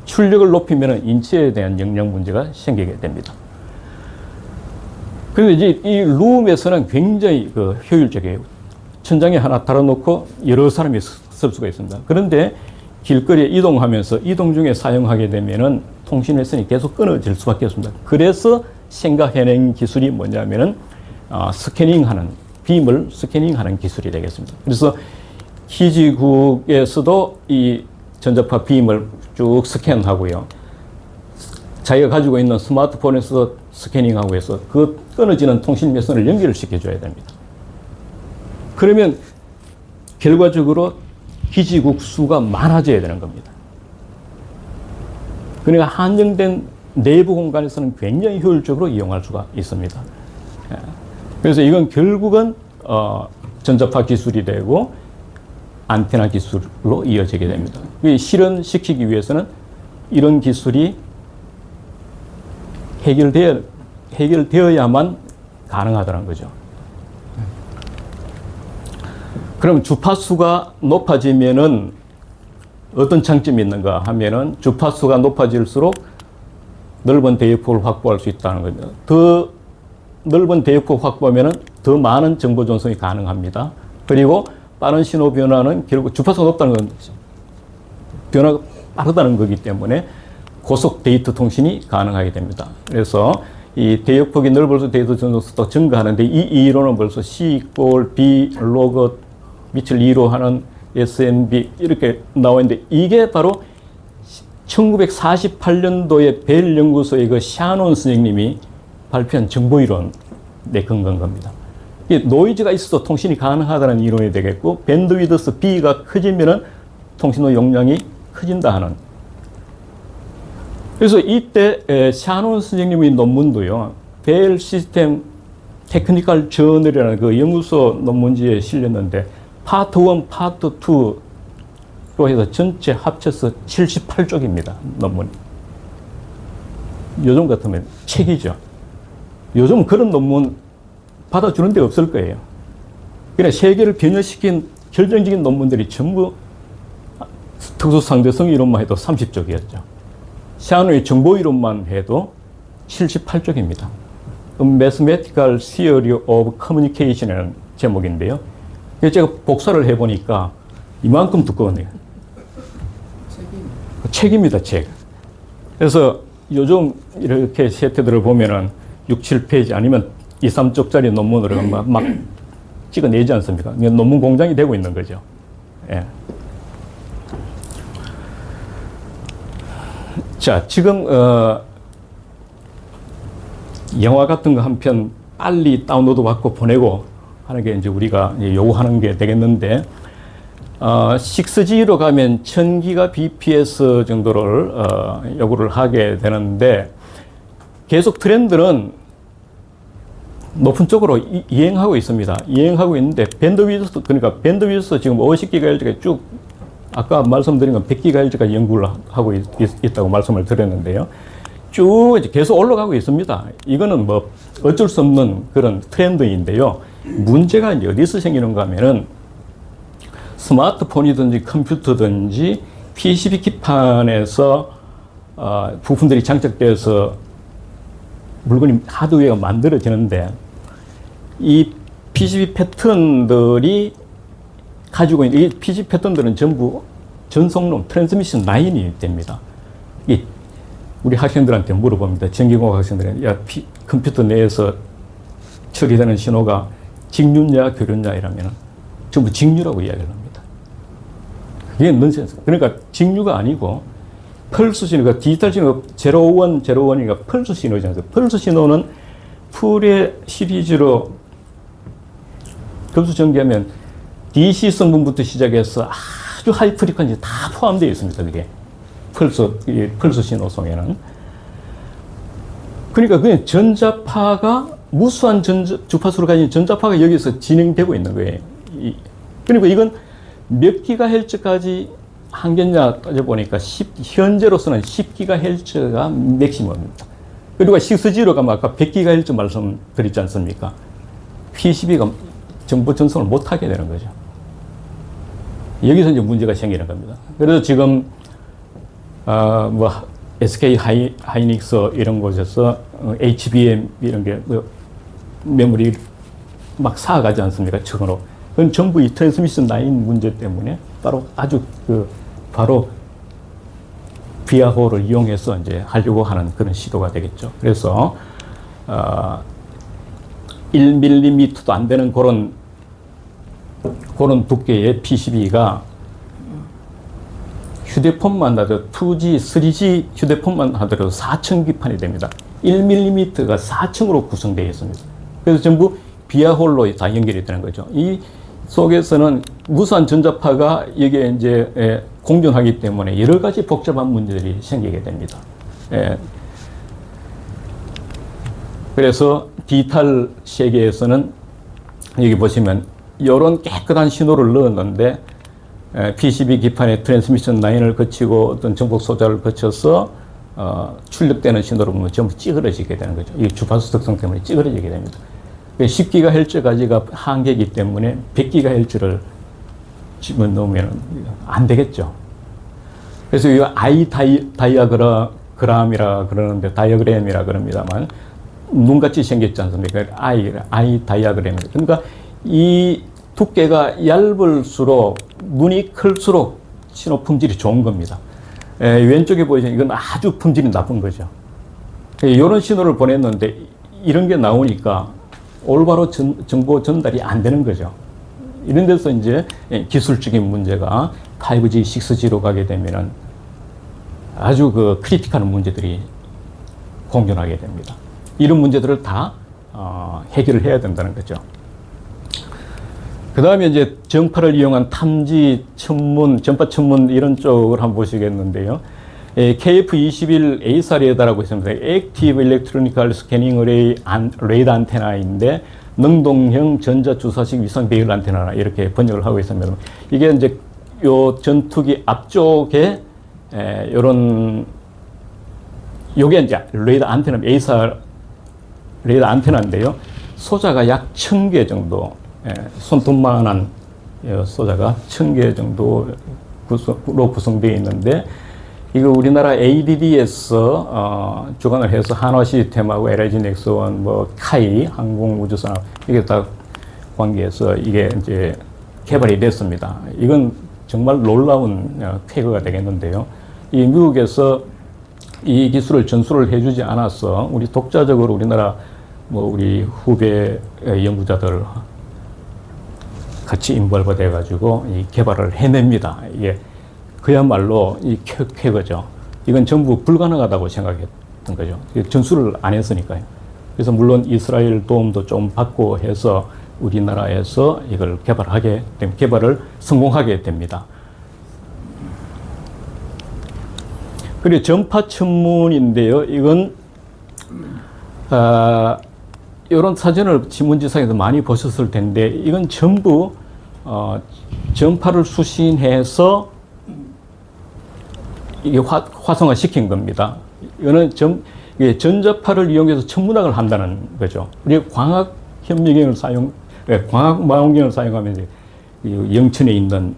출력을 높이면 인체에 대한 영향 문제가 생기게 됩니다. 그런데 이제 이 룸에서는 굉장히 효율적이에요. 천장에 하나 달아놓고 여러 사람이 쓸 수가 있습니다. 그런데 길거리에 이동하면서 이동 중에 사용하게 되면은 통신회선이 계속 끊어질 수밖에 없습니다. 그래서 생각해낸 기술이 뭐냐면은 스캐닝하는, 빔을 스캐닝하는 기술이 되겠습니다. 그래서 기지국에서도 이 전자파 빔을 쭉 스캔하고요. 자기가 가지고 있는 스마트폰에서 스캐닝하고 해서 그 끊어지는 통신매선을 연결을 시켜줘야 됩니다. 그러면 결과적으로 기지국 수가 많아져야 되는 겁니다. 그러니까 한정된 내부 공간에서는 굉장히 효율적으로 이용할 수가 있습니다. 그래서 이건 결국은 전자파 기술이 되고 안테나 기술로 이어지게 됩니다. 실현시키기 위해서는 이런 기술이 해결되어야만 가능하다는 거죠. 그럼 주파수가 높아지면은 어떤 장점이 있는가 하면은 주파수가 높아질수록 넓은 대역폭을 확보할 수 있다는 겁니다. 더 넓은 대역폭 확보하면은 더 많은 정보 전송이 가능합니다. 그리고 빠른 신호 변화는 결국 주파수가 높다는 건 변화가 빠르다는 거기 때문에 고속 데이터 통신이 가능하게 됩니다. 그래서 이 대역폭이 넓을수록 데이터 전송 속도가 증가하는데 이 이론은 벌써 C 꼴 B 로그 밑을 2로 하는 SNB 이렇게 나와 있는데 이게 바로 1948년도에 벨 연구소의 그 샤논 선생님이 발표한 정보이론에 근거한 겁니다. 이게 노이즈가 있어도 통신이 가능하다는 이론이 되겠고 밴드위드스 B가 커지면은 통신의 용량이 커진다 하는. 그래서 이때 샤논 선생님의 논문도요. 벨 시스템 테크니컬 저널이라는 그 연구소 논문지에 실렸는데 파트 1, 파트 2로 해서 전체 합쳐서 78쪽입니다. 논문. 요즘 같으면 책이죠. 요즘 그런 논문 받아주는 데 없을 거예요. 그냥 세계를 변혁시킨 결정적인 논문들이 전부 특수상대성 이론만 해도 30쪽이었죠. 샤논의 정보 이론만 해도 78쪽입니다. Mathematical Theory of Communication이라는 제목인데요. 제가 복사를 해보니까 이만큼 두꺼워요. 책입니다, 책. 그래서 요즘 이렇게 세태들을 보면은 6, 7페이지 아니면 2, 3쪽짜리 논문으로 막 찍어내지 않습니까? 논문 공장이 되고 있는 거죠. 예. 자, 지금, 영화 같은 거 한 편 빨리 다운로드 받고 보내고 하는 게 이제 우리가 요구하는 게 되겠는데, 6G로 가면 1000기가 bps 정도를 요구를 하게 되는데, 계속 트렌드는 높은 쪽으로 이행하고 있습니다. 이행하고 있는데, 밴드위드스, 그러니까 밴드위드스 지금 50GHz가 쭉, 아까 말씀드린 건 100GHz가 연구를 하고 있다고 말씀을 드렸는데요. 쭉 이제 계속 올라가고 있습니다. 이거는 뭐 어쩔 수 없는 그런 트렌드인데요. 문제가 이제 어디서 생기는가 하면은 스마트폰이든지 컴퓨터든지 PCB 기판에서 부품들이 장착돼서 물건이 하드웨어가 만들어지는데 이 PCB 패턴들이 가지고 있는 이 PCB 패턴들은 전부 전송론 트랜스미션 라인이 됩니다. 우리 학생들한테 물어봅니다. 전기공학 학생들은 컴퓨터 내에서 처리되는 신호가 직류냐 교류냐 이라면 전부 직류라고 이야기를 합니다. 그게 넌센스. 그러니까 직류가 아니고 펄스 신호가 디지털 신호가 01이니까 펄스 신호잖아요. 펄스 신호는 푸레 시리즈로 급수 전개하면 DC 성분부터 시작해서 아주 하이 프리퀀시 다 포함되어 있습니다. 그게 펄스 신호 속에는. 그러니까 그냥 전자파가 무수한 주파수를 가진 전자파가 여기서 진행되고 있는 거예요. 그리고 이건 몇 기가헬츠까지 한계냐 따져보니까 현재로서는 10기가헬츠가 맥시멈입니다. 그리고 6G로 가면 아까 100기가헬츠 말씀드렸지 않습니까? PCB가 정보 전송을 못하게 되는 거죠. 여기서 이제 문제가 생기는 겁니다. 그래서 지금 뭐 SK 하이닉스 이런 곳에서 HBM 이런 게 메모리 막 쌓아가지 않습니까? 층으로. 그건 전부 이 트랜스미션 라인 문제 때문에 아주 바로 비아호를 이용해서 이제 하려고 하는 그런 시도가 되겠죠. 그래서 1mm도 안 되는 그런 두께의 PCB가 휴대폰만 하더라도 2G, 3G 휴대폰만 하더라도 4층기판이 됩니다. 1mm가 4층으로 구성되어 있습니다. 그래서 전부 비아홀로 다 연결이 되는 거죠. 이 속에서는 무수한 전자파가 여기에 이제 공존하기 때문에 여러 가지 복잡한 문제들이 생기게 됩니다. 그래서 디지털 세계에서는 여기 보시면 이런 깨끗한 신호를 넣었는데 PCB 기판의 트랜스미션 라인을 거치고 어떤 전복 소자를 거쳐서 출력되는 신호를 보면 전부 찌그러지게 되는 거죠. 이 주파수 특성 때문에 찌그러지게 됩니다. 10GHz까지가 한계이기 때문에 100GHz를 집어넣으면 안 되겠죠. 그래서 이 다이아그램이라 그러는데 다이어그램이라 그럽니다만 눈같이 생겼지 않습니까? 아이 다이아그램입니다. 그러니까 이 두께가 얇을수록 눈이 클수록 신호 품질이 좋은 겁니다. 왼쪽에 보이시는 이건 아주 품질이 나쁜 거죠. 이런 신호를 보냈는데 이런 게 나오니까 올바로 정보 전달이 안 되는 거죠. 이런 데서 이제 기술적인 문제가 5G, 6G로 가게 되면은 아주 크리티컬한 문제들이 공존하게 됩니다. 이런 문제들을 다 해결을 해야 된다는 거죠. 그 다음에 이제 전파를 이용한 탐지, 천문, 전파 천문 이런 쪽을 한번 보시겠는데요. KF-21 A사 레이더라고 있습니다. Active Electronical Scanning Array 레이더 안테나인데 능동형 전자주사식 위성 배열 안테나 이렇게 번역을 하고 있습니다. 이게 이제 요 전투기 앞쪽에 요게 이제 레이더 안테나 A사 레이더 안테나인데요. 소자가 약 1000개 정도, 손톱만한 소자가 1000개 정도로 구성되어 있는데, 이거 우리나라 ADD에서 주관을 해서 한화 시스템하고 LIG 넥스원, 뭐 카이 항공우주산업 이게 다 관계해서 이게 이제 개발이 됐습니다. 이건 정말 놀라운 쾌거가 되겠는데요. 이 미국에서 이 기술을 전수를 해주지 않아서 우리 독자적으로 우리나라 우리 후배 연구자들 같이 인벌브 돼가지고 이 개발을 해냅니다. 이게 그야말로 이 쾌거죠. 이건 전부 불가능하다고 생각했던 거죠. 전수를 안 했으니까요. 그래서 물론 이스라엘 도움도 좀 받고 해서 우리나라에서 이걸 개발을 성공하게 됩니다. 그리고 전파 천문인데요. 이건 이런 사진을 신문지상에서 많이 보셨을 텐데 이건 전부 전파를 수신해서 이게 화성화 시킨 겁니다. 이거는 전자파를 이용해서 천문학을 한다는 거죠. 우리 광학 현미경을 광학 망원경을 사용하면 이제 영천에 있는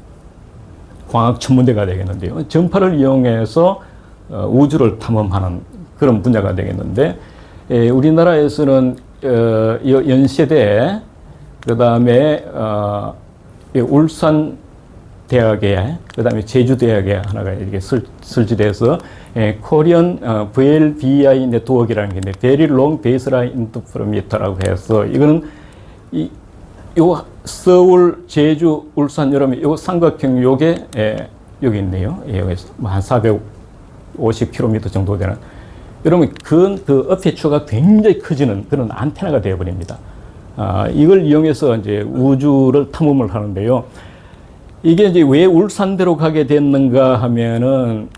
광학 천문대가 되겠는데요. 전파를 이용해서 우주를 탐험하는 그런 분야가 되겠는데, 우리나라에서는 연세대, 그 다음에 울산 대학에, 그 다음에 제주대학에 하나가 이렇게 설치돼서 코리안 VLBI 네트워크라는 게 있는데, Very Long Baseline Interferometer라고 해서 이거는 요 서울, 제주, 울산 여러분 요 삼각형 요게 여기 있네요. 여기서 한 450km 정도 되는, 여러분 그 어페추어가 굉장히 커지는 그런 안테나가 되어버립니다. 이걸 이용해서 이제 우주를 탐험을 하는데요. 이게 이제 왜 울산대로 가게 됐는가 하면은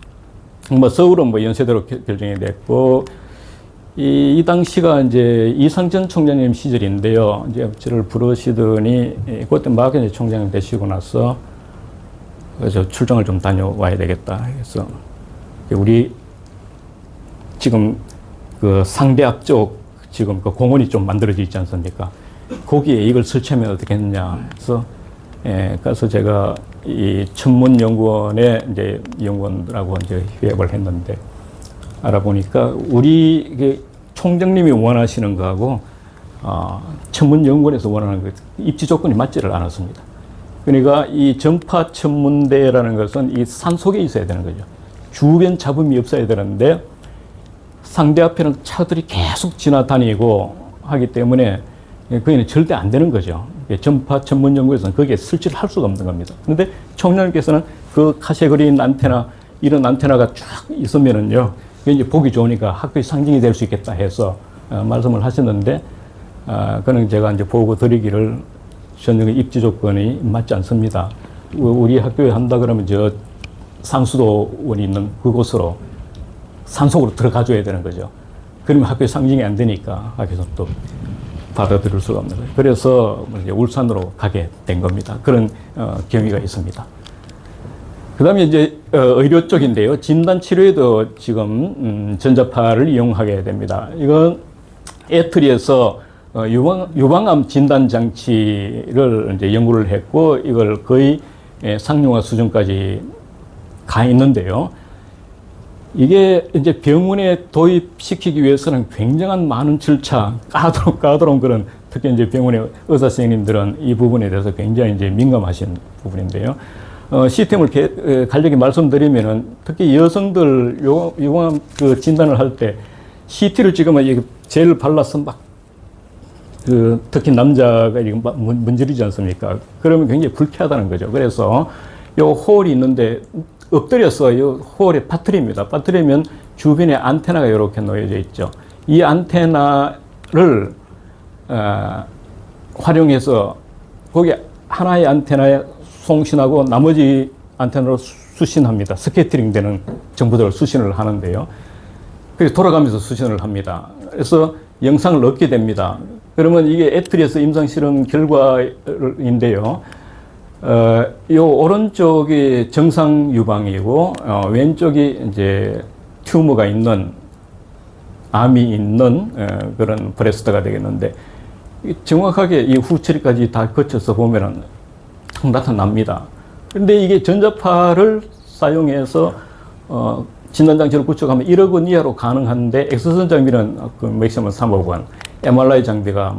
서울은 연세대로 결정이 됐고, 이 당시가 이제 이상전 총장님 시절인데요. 이제 저를 부르시더니 그때 막 이제 총장님 되시고 나서 저 출장을 좀 다녀와야 되겠다. 그래서 우리 지금 그 상대 앞쪽 지금 그 공원이 좀 만들어져 있지 않습니까? 거기에 이걸 설치하면 어떻겠느냐 해서 그래서 제가 이 천문연구원에 이제 연구원들하고 이제 협업을 했는데, 알아보니까 우리 총장님이 원하시는 거하고 천문연구원에서 원하는 그 입지 조건이 맞지를 않았습니다. 그러니까 이 전파 천문대라는 것은 이 산 속에 있어야 되는 거죠. 주변 잡음이 없어야 되는데 상대 앞에는 차들이 계속 지나다니고 하기 때문에 그게는 절대 안 되는 거죠. 전파 천문연구에서는 거기에 설치를 할 수가 없는 겁니다. 그런데 총장님께서는 그 카테고리인 안테나, 이런 안테나가 쫙 있으면은요, 이제 보기 좋으니까 학교의 상징이 될 수 있겠다 해서 말씀을 하셨는데, 그는 제가 이제 보고 드리기를 전형의 입지 조건이 맞지 않습니다. 우리 학교에 한다 그러면 저 상수도원이 있는 그곳으로 산속으로 들어가줘야 되는 거죠. 그러면 학교의 상징이 안 되니까 학교에서 또 받아들일 수가 없는 거예요. 그래서 이제 울산으로 가게 된 겁니다. 그런 경위가 있습니다. 그 다음에 이제 의료 쪽인데요. 진단치료에도 지금 전자파를 이용하게 됩니다. 이건 애트리에서 유방암 진단장치를 이제 연구를 했고, 이걸 거의 상용화 수준까지 가 있는데요. 이게 이제 병원에 도입시키기 위해서는 굉장한 많은 절차, 까다로운 그런, 특히 이제 병원의 의사 선생님들은 이 부분에 대해서 굉장히 이제 민감하신 부분인데요. 시스템을 간략히 말씀드리면은, 특히 여성들 유방암 그 진단을 할 때 CT를 찍으면 젤 발라서 특히 남자가 문지르지 않습니까? 그러면 굉장히 불쾌하다는 거죠. 그래서 요 홀이 있는데 엎드려서 요 홀에 빠뜨립니다. 빠뜨리면 주변에 안테나가 이렇게 놓여져 있죠. 이 안테나를 활용해서 거기 하나의 안테나에 송신하고 나머지 안테나로 수신합니다. 스캐터링 되는 정보들을 수신을 하는데요. 그래서 돌아가면서 수신을 합니다. 그래서 영상을 얻게 됩니다. 그러면 이게 애트리에서 임상실험 결과인데요. 요 오른쪽이 정상 유방이고, 왼쪽이 이제 튜머가 있는, 암이 있는 그런 브레스트가 되겠는데, 정확하게 이 후처리까지 다 거쳐서 보면은 탁 나타납니다. 그런데 이게 전자파를 사용해서 진단장치를 구축하면 1억 원 이하로 가능한데, 엑스선 장비는 그 맥시멈 3억 원, MRI 장비가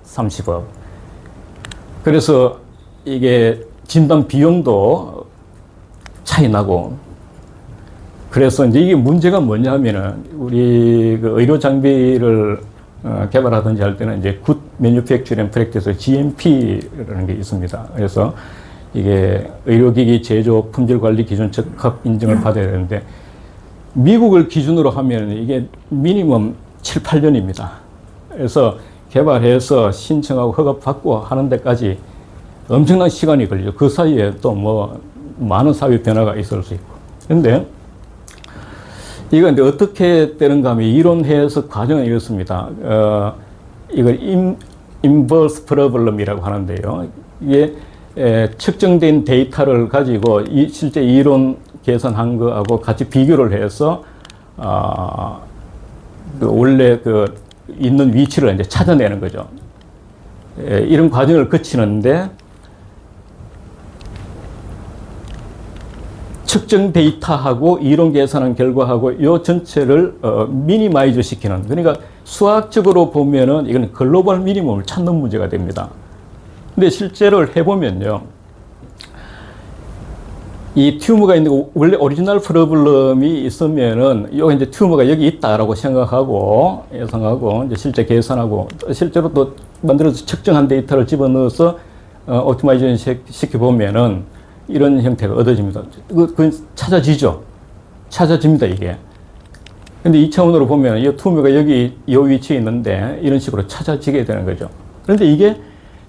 30억. 그래서 이게 진단 비용도 차이 나고, 그래서 이제 이게 문제가 뭐냐면은 우리 그 의료 장비를 개발하든지 할 때는 이제 Good Manufacturing Practice GMP라는 게 있습니다. 그래서 이게 의료기기 제조 품질 관리 기준 적합 인증을 받아야 되는데 미국을 기준으로 하면 이게 미니멈 7, 8년입니다. 그래서 개발해서 신청하고 허가받고 하는 데까지 엄청난 시간이 걸리죠. 그 사이에 또 뭐 많은 사회 변화가 있을 수 있고. 근데 이거 이제 어떻게 되는가 하면 이론해석 과정은 이렇습니다. 이걸 인버스 프로블럼이라고 하는데요. 이게 측정된 데이터를 가지고 실제 이론 계산한 거하고 같이 비교를 해서 그 원래 그 있는 위치를 이제 찾아내는 거죠. 이런 과정을 거치는데 측정 데이터하고 이론 계산한 결과하고 이 전체를 미니마이즈 시키는, 그러니까 수학적으로 보면은 이건 글로벌 미니멈을 찾는 문제가 됩니다. 근데 실제로 해보면요, 이 튜머가 있는 거, 원래 오리지널 프로블럼이 있으면은 여기 이제 튜머가 여기 있다라고 생각하고 예상하고 이제 실제 계산하고 실제로 또 만들어서 측정한 데이터를 집어넣어서 옵티마이제이션 시켜보면은 이런 형태가 얻어집니다. 그건 찾아지죠. 찾아집니다, 이게. 근데 이 차원으로 보면 이 튜머가 여기 이 위치에 있는데 이런 식으로 찾아지게 되는 거죠. 그런데 이게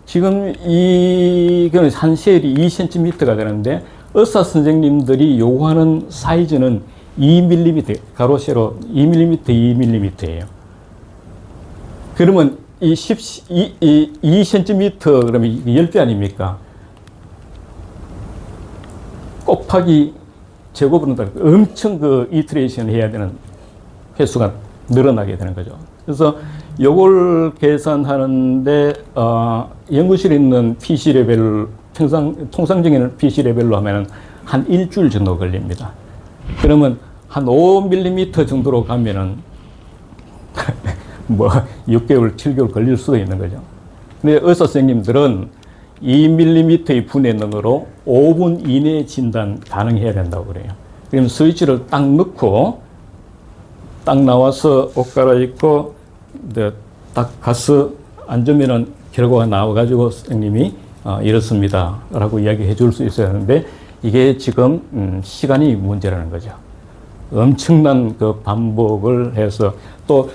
지금 이거는 한 셀이 2cm가 되는데 의사 선생님들이 요구하는 사이즈는 2mm, 가로 세로 2mm, 2mm예요. 그러면 이 2cm 그러면 10배 아닙니까? 곱하기 제곱으로 엄청 그 이터레이션을 해야 되는 횟수가 늘어나게 되는 거죠. 그래서 요걸 계산하는데 연구실에 있는 PC 레벨 통상적인 PC 레벨로 하면은 한 일주일 정도 걸립니다. 그러면 한 5mm 정도로 가면은 뭐 6개월, 7개월 걸릴 수도 있는 거죠. 근데 의사 선생님들은 2mm의 분해능으로 5분 이내에 진단 가능해야 된다고 그래요. 그러면 스위치를 딱 넣고 딱 나와서 옷 갈아입고 딱 가서 앉으면은 결과가 나와가지고 선생님이 이렇습니다 라고 이야기해 줄 수 있어야 하는데 이게 지금 시간이 문제라는 거죠. 엄청난 그 반복을 해서 또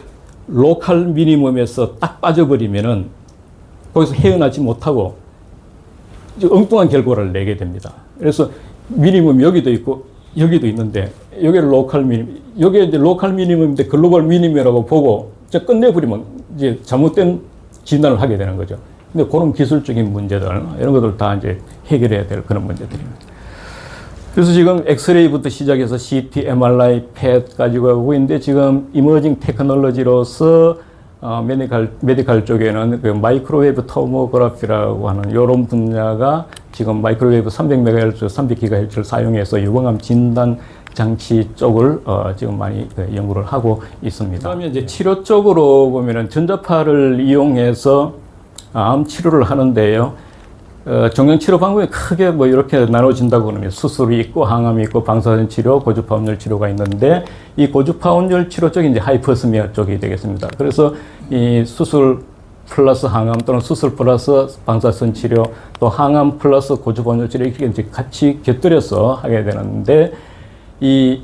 로컬 미니멈에서 딱 빠져버리면은 거기서 헤어나지 못하고 엉뚱한 결과를 내게 됩니다. 그래서 미니멈 여기도 있고 여기도 있는데 여기를 로컬 미니멈, 여기 이제 로컬 미니멈인데 글로벌 미니멈이라고 보고 이제 끝내버리면 이제 잘못된 진단을 하게 되는 거죠. 근데 그런 기술적인 문제들 이런 것들 다 이제 해결해야 될 그런 문제들입니다. 그래서 지금 엑스레이부터 시작해서 CT, MRI, PET 가지고 하고 있는데 지금 이머징 테크놀로지로서 메디컬 쪽에는 그 마이크로웨이브 토모그래피라고 하는 이런 분야가 지금 마이크로웨이브 300MHz, 300GHz를 사용해서 유방암 진단 장치 쪽을 지금 많이 연구를 하고 있습니다. 그다음에 이제 치료 쪽으로 보면은 전자파를 이용해서 암 치료를 하는데요. 종양 치료 방법이 크게 뭐 이렇게 나눠진다고 그러면 수술이 있고 항암이 있고 방사선 치료, 고주파원열 치료가 있는데 이 고주파원열 치료 쪽이 이제 하이퍼스미아 쪽이 되겠습니다. 그래서 이 수술 플러스 항암 또는 수술 플러스 방사선 치료 또 항암 플러스 고주파원열 치료 이렇게 이제 같이 곁들여서 하게 되는데 이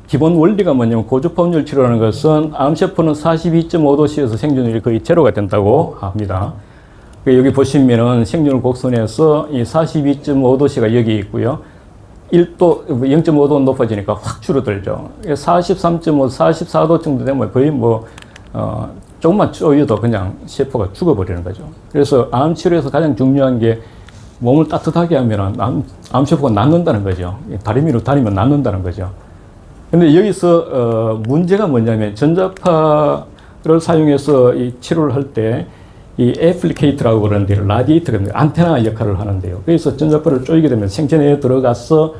기본 원리가 뭐냐면 고주파원열 치료라는 것은 암세포는 42.5도씨에서 생존율이 거의 제로가 된다고 합니다. 여기 보시면은 생존율 곡선에서 이 42.5도씨가 여기 있고요. 1도, 0.5도 높아지니까 확 줄어들죠. 43.5, 44도 정도 되면 거의 뭐, 조금만 쪼여도 그냥 세포가 죽어버리는 거죠. 그래서 암 치료에서 가장 중요한 게 몸을 따뜻하게 하면은 암세포가 낫는다는 거죠. 다리 위로 다니면 낫는다는 거죠. 근데 여기서, 문제가 뭐냐면 전자파를 사용해서 이 치료를 할 때 이 애플리케이터라고 그러는데 라디에이터가 안테나 역할을 하는데요. 그래서 전자파를 쪼이게 되면 생체내에 들어가서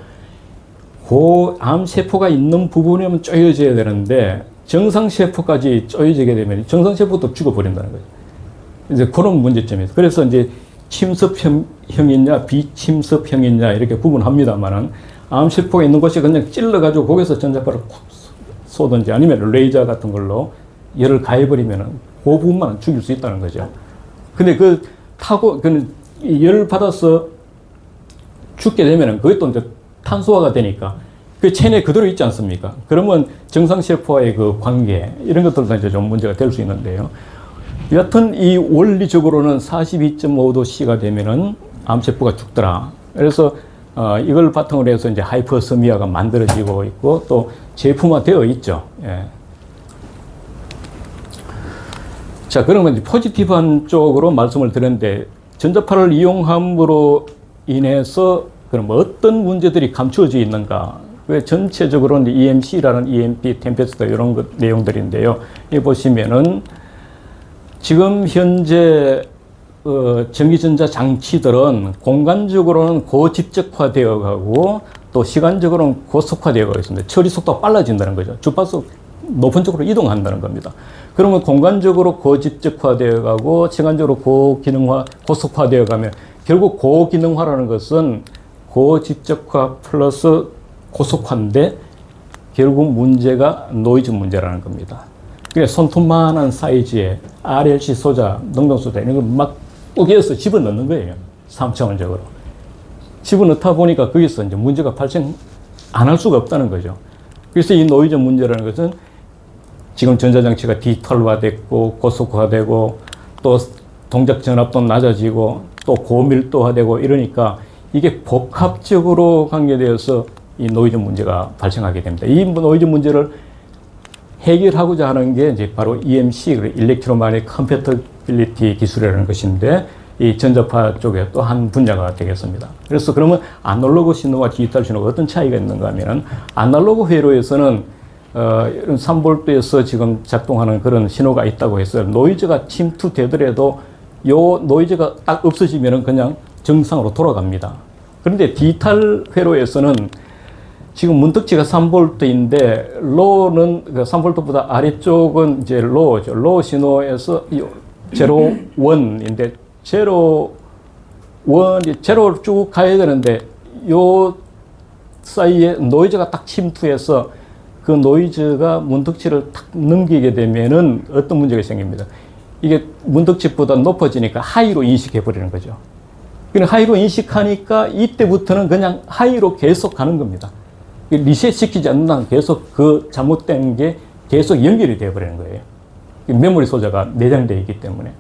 그 암세포가 있는 부분에만 쪼여져야 되는데 정상세포까지 쪼여지게 되면 정상세포도 죽어버린다는 거죠. 이제 그런 문제점이 있어요. 그래서 이제 침습형이냐 비침습형이냐 이렇게 구분합니다만은 암세포가 있는 곳이 그냥 찔러가지고 거기서 전자파를 콕 쏘든지 아니면 레이저 같은 걸로 열을 가해버리면은 그 부분만 죽일 수 있다는 거죠. 근데 그 열 받아서 죽게 되면은 그게 또 이제 탄소화가 되니까 그 체내에 그대로 있지 않습니까? 그러면 정상세포와의 그 관계, 이런 것들도 이제 좀 문제가 될 수 있는데요. 여하튼 이 원리적으로는 42.5도C가 되면은 암세포가 죽더라. 그래서 이걸 바탕으로 해서 이제 하이퍼서미아가 만들어지고 있고 또 제품화 되어 있죠. 예. 자, 그러면 이제 포지티브한 쪽으로 말씀을 드렸는데, 전자파를 이용함으로 인해서 그럼 어떤 문제들이 감추어져 있는가? 왜 전체적으로는 EMC라는 EMP, 템페스트 이런 것 내용들인데요. 여기 보시면은 지금 현재 전기전자 장치들은 공간적으로는 고집적화되어 가고 또 시간적으로는 고속화되어 가고 있습니다. 처리 속도가 빨라진다는 거죠. 주파수 높은 쪽으로 이동한다는 겁니다. 그러면 공간적으로 고집적화되어 가고 시간적으로 고기능화, 고속화되어 가면 결국 고기능화라는 것은 고집적화 플러스 고속화인데 결국 문제가 노이즈 문제라는 겁니다. 그래서 손톱만한 사이즈의 RLC 소자, 능동소자 이런 걸 막 꾸겨서 집어넣는 거예요. 3차원적으로. 집어넣다 보니까 거기서 이제 문제가 발생 안 할 수가 없다는 거죠. 그래서 이 노이즈 문제라는 것은 지금 전자장치가 디지털화됐고 고속화되고 또 동작 전압도 낮아지고 또 고밀도화되고 이러니까 이게 복합적으로 관계되어서 이 노이즈 문제가 발생하게 됩니다. 이 노이즈 문제를 해결하고자 하는 게 이제 바로 EMC, 일렉트로마그네틱 컴패티빌리티 기술이라는 것인데 이 전자파 쪽에 또 한 분야가 되겠습니다. 그래서 그러면 아날로그 신호와 디지털 신호가 어떤 차이가 있는가 하면은 아날로그 회로에서는 이런 3볼트에서 지금 작동하는 그런 신호가 있다고 해서 노이즈가 침투되더라도 요 노이즈가 딱 없어지면은 그냥 정상으로 돌아갑니다. 그런데 디지털 회로에서는 지금 문득지가 3볼트인데 로는 3볼트보다 아래쪽은 이제 로죠. 로 신호에서 제로 원인데 제로 제로로 쭉 가야 되는데 요 사이에 노이즈가 딱 침투해서 그 노이즈가 문득치를 탁 넘기게 되면은 어떤 문제가 생깁니다. 이게 문득치보다 높아지니까 하이로 인식해 버리는 거죠. 그냥 하이로 인식하니까 이때부터는 그냥 하이로 계속 가는 겁니다. 리셋 시키지 않는 한 계속 그 잘못된 게 계속 연결이 되어 버리는 거예요. 메모리 소자가 내장되어 있기 때문에.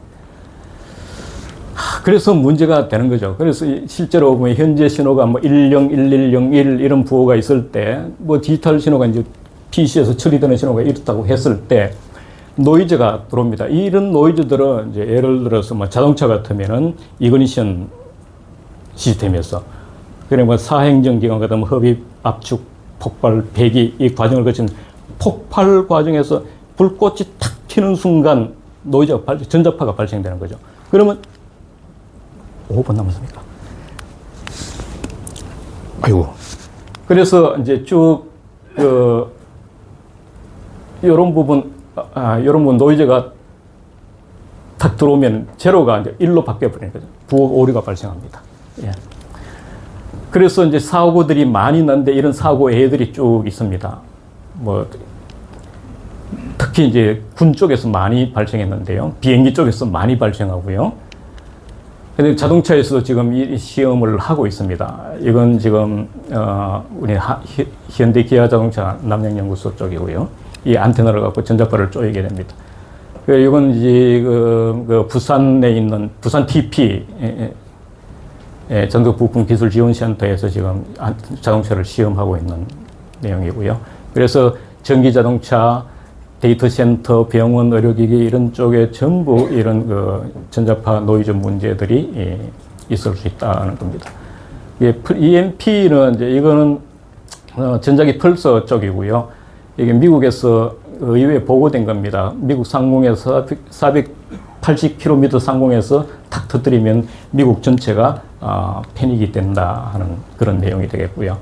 그래서 문제가 되는 거죠. 그래서 실제로 보면 현재 신호가 뭐 10, 1101 이런 부호가 있을 때, 뭐 디지털 신호가 이제 PC에서 처리되는 신호가 이렇다고 했을 때 노이즈가 들어옵니다. 이런 노이즈들은 이제 예를 들어서 뭐 자동차 같으면은 이그니션 시스템에서 그리고 뭐 사행정 기관 같으면 흡입, 압축, 폭발, 배기 이 과정을 거친 폭발 과정에서 불꽃이 탁 튀는 순간 노이즈가 전자파가 발생되는 거죠. 그러면 5분 남았습니까? 아이고. 그래서 이제 쭉 이런 부분 노이즈가 탁 들어오면 제로가 이제 1로 바뀌어 버리는 거죠. 부호 오류가 발생합니다. 예. 그래서 이제 사고들이 많이 나는데 이런 사고 예들이 쭉 있습니다. 뭐 특히 이제 군 쪽에서 많이 발생했는데요. 비행기 쪽에서 많이 발생하고요. 근데 자동차에서도 지금 이 시험을 하고 있습니다. 이건 지금 우리 현대 기아 자동차 남양연구소 쪽이고요. 이 안테나를 갖고 전자파를 쪼이게 됩니다. 이건 이제 그 부산에 있는 부산 TP 전국 부품 기술 지원 센터에서 지금 자동차를 시험하고 있는 내용이고요. 그래서 전기 자동차, 데이터 센터, 병원, 의료기기 이런 쪽에 전부 이런 그 전자파 노이즈 문제들이 있을 수 있다는 겁니다. EMP는 이제 이거는 전자기 펄서 쪽이고요. 이게 미국에서 의회에 보고된 겁니다. 미국 상공에서 480km 상공에서 탁 터뜨리면 미국 전체가 패닉이 된다 하는 그런 내용이 되겠고요.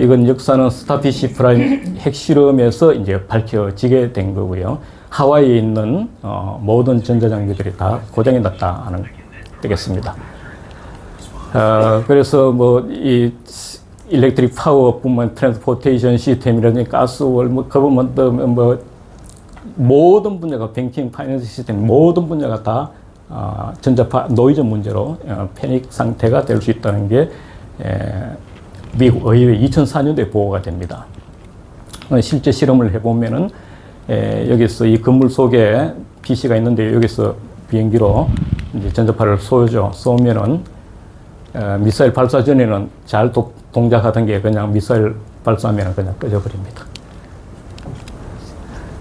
이건 역사는 스타피시 프라임 핵실험에서 이제 밝혀지게 된 거고요. 하와이에 있는 모든 전자장비들이 다 고장이 났다 하는 되겠습니다. 그래서 뭐 이 일렉트릭 파워뿐만 트랜스포테이션 시스템이라든지 가스월, 뭐 거버먼트, 뭐 모든 분야가 뱅킹 파이낸스 시스템 모든 분야가 다 전자파 노이즈 문제로 패닉 상태가 될 수 있다는 게 미국 의회 2004년도에 보고가 됩니다. 실제 실험을 해보면은 여기서 이 건물 속에 PC가 있는데 여기서 비행기로 이제 전자파를 쏘면은 미사일 발사 전에는 잘 동작하던 게 그냥 미사일 발사하면 그냥 꺼져버립니다.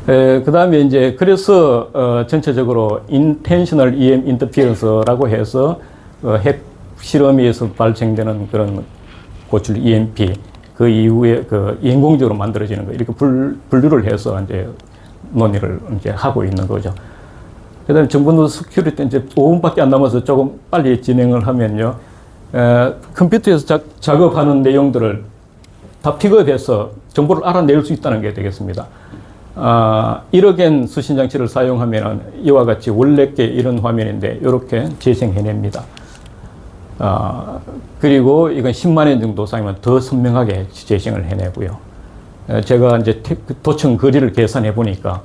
그 다음에 이제 그래서 전체적으로 intentional EM interference라고 해서 핵 실험에서 발생되는 그런 고출 EMP 그 이후에 그 인공적으로 만들어지는 거 이렇게 분류를 해서 이제 논의를 이제 하고 있는 거죠. 그다음에 정보 스큐리티 이제 5분밖에 안 남아서 조금 빨리 진행을 하면요. 컴퓨터에서 작업하는 내용들을 다 픽업해서 정보를 알아낼 수 있다는 게 되겠습니다. 1억엔 수신 장치를 사용하면 이와 같이 원래께 이런 화면인데 이렇게 재생해냅니다. 그리고 이건 10만 원 정도 사용하면 더 선명하게 재생을 해내고요. 제가 이제 도청 거리를 계산해 보니까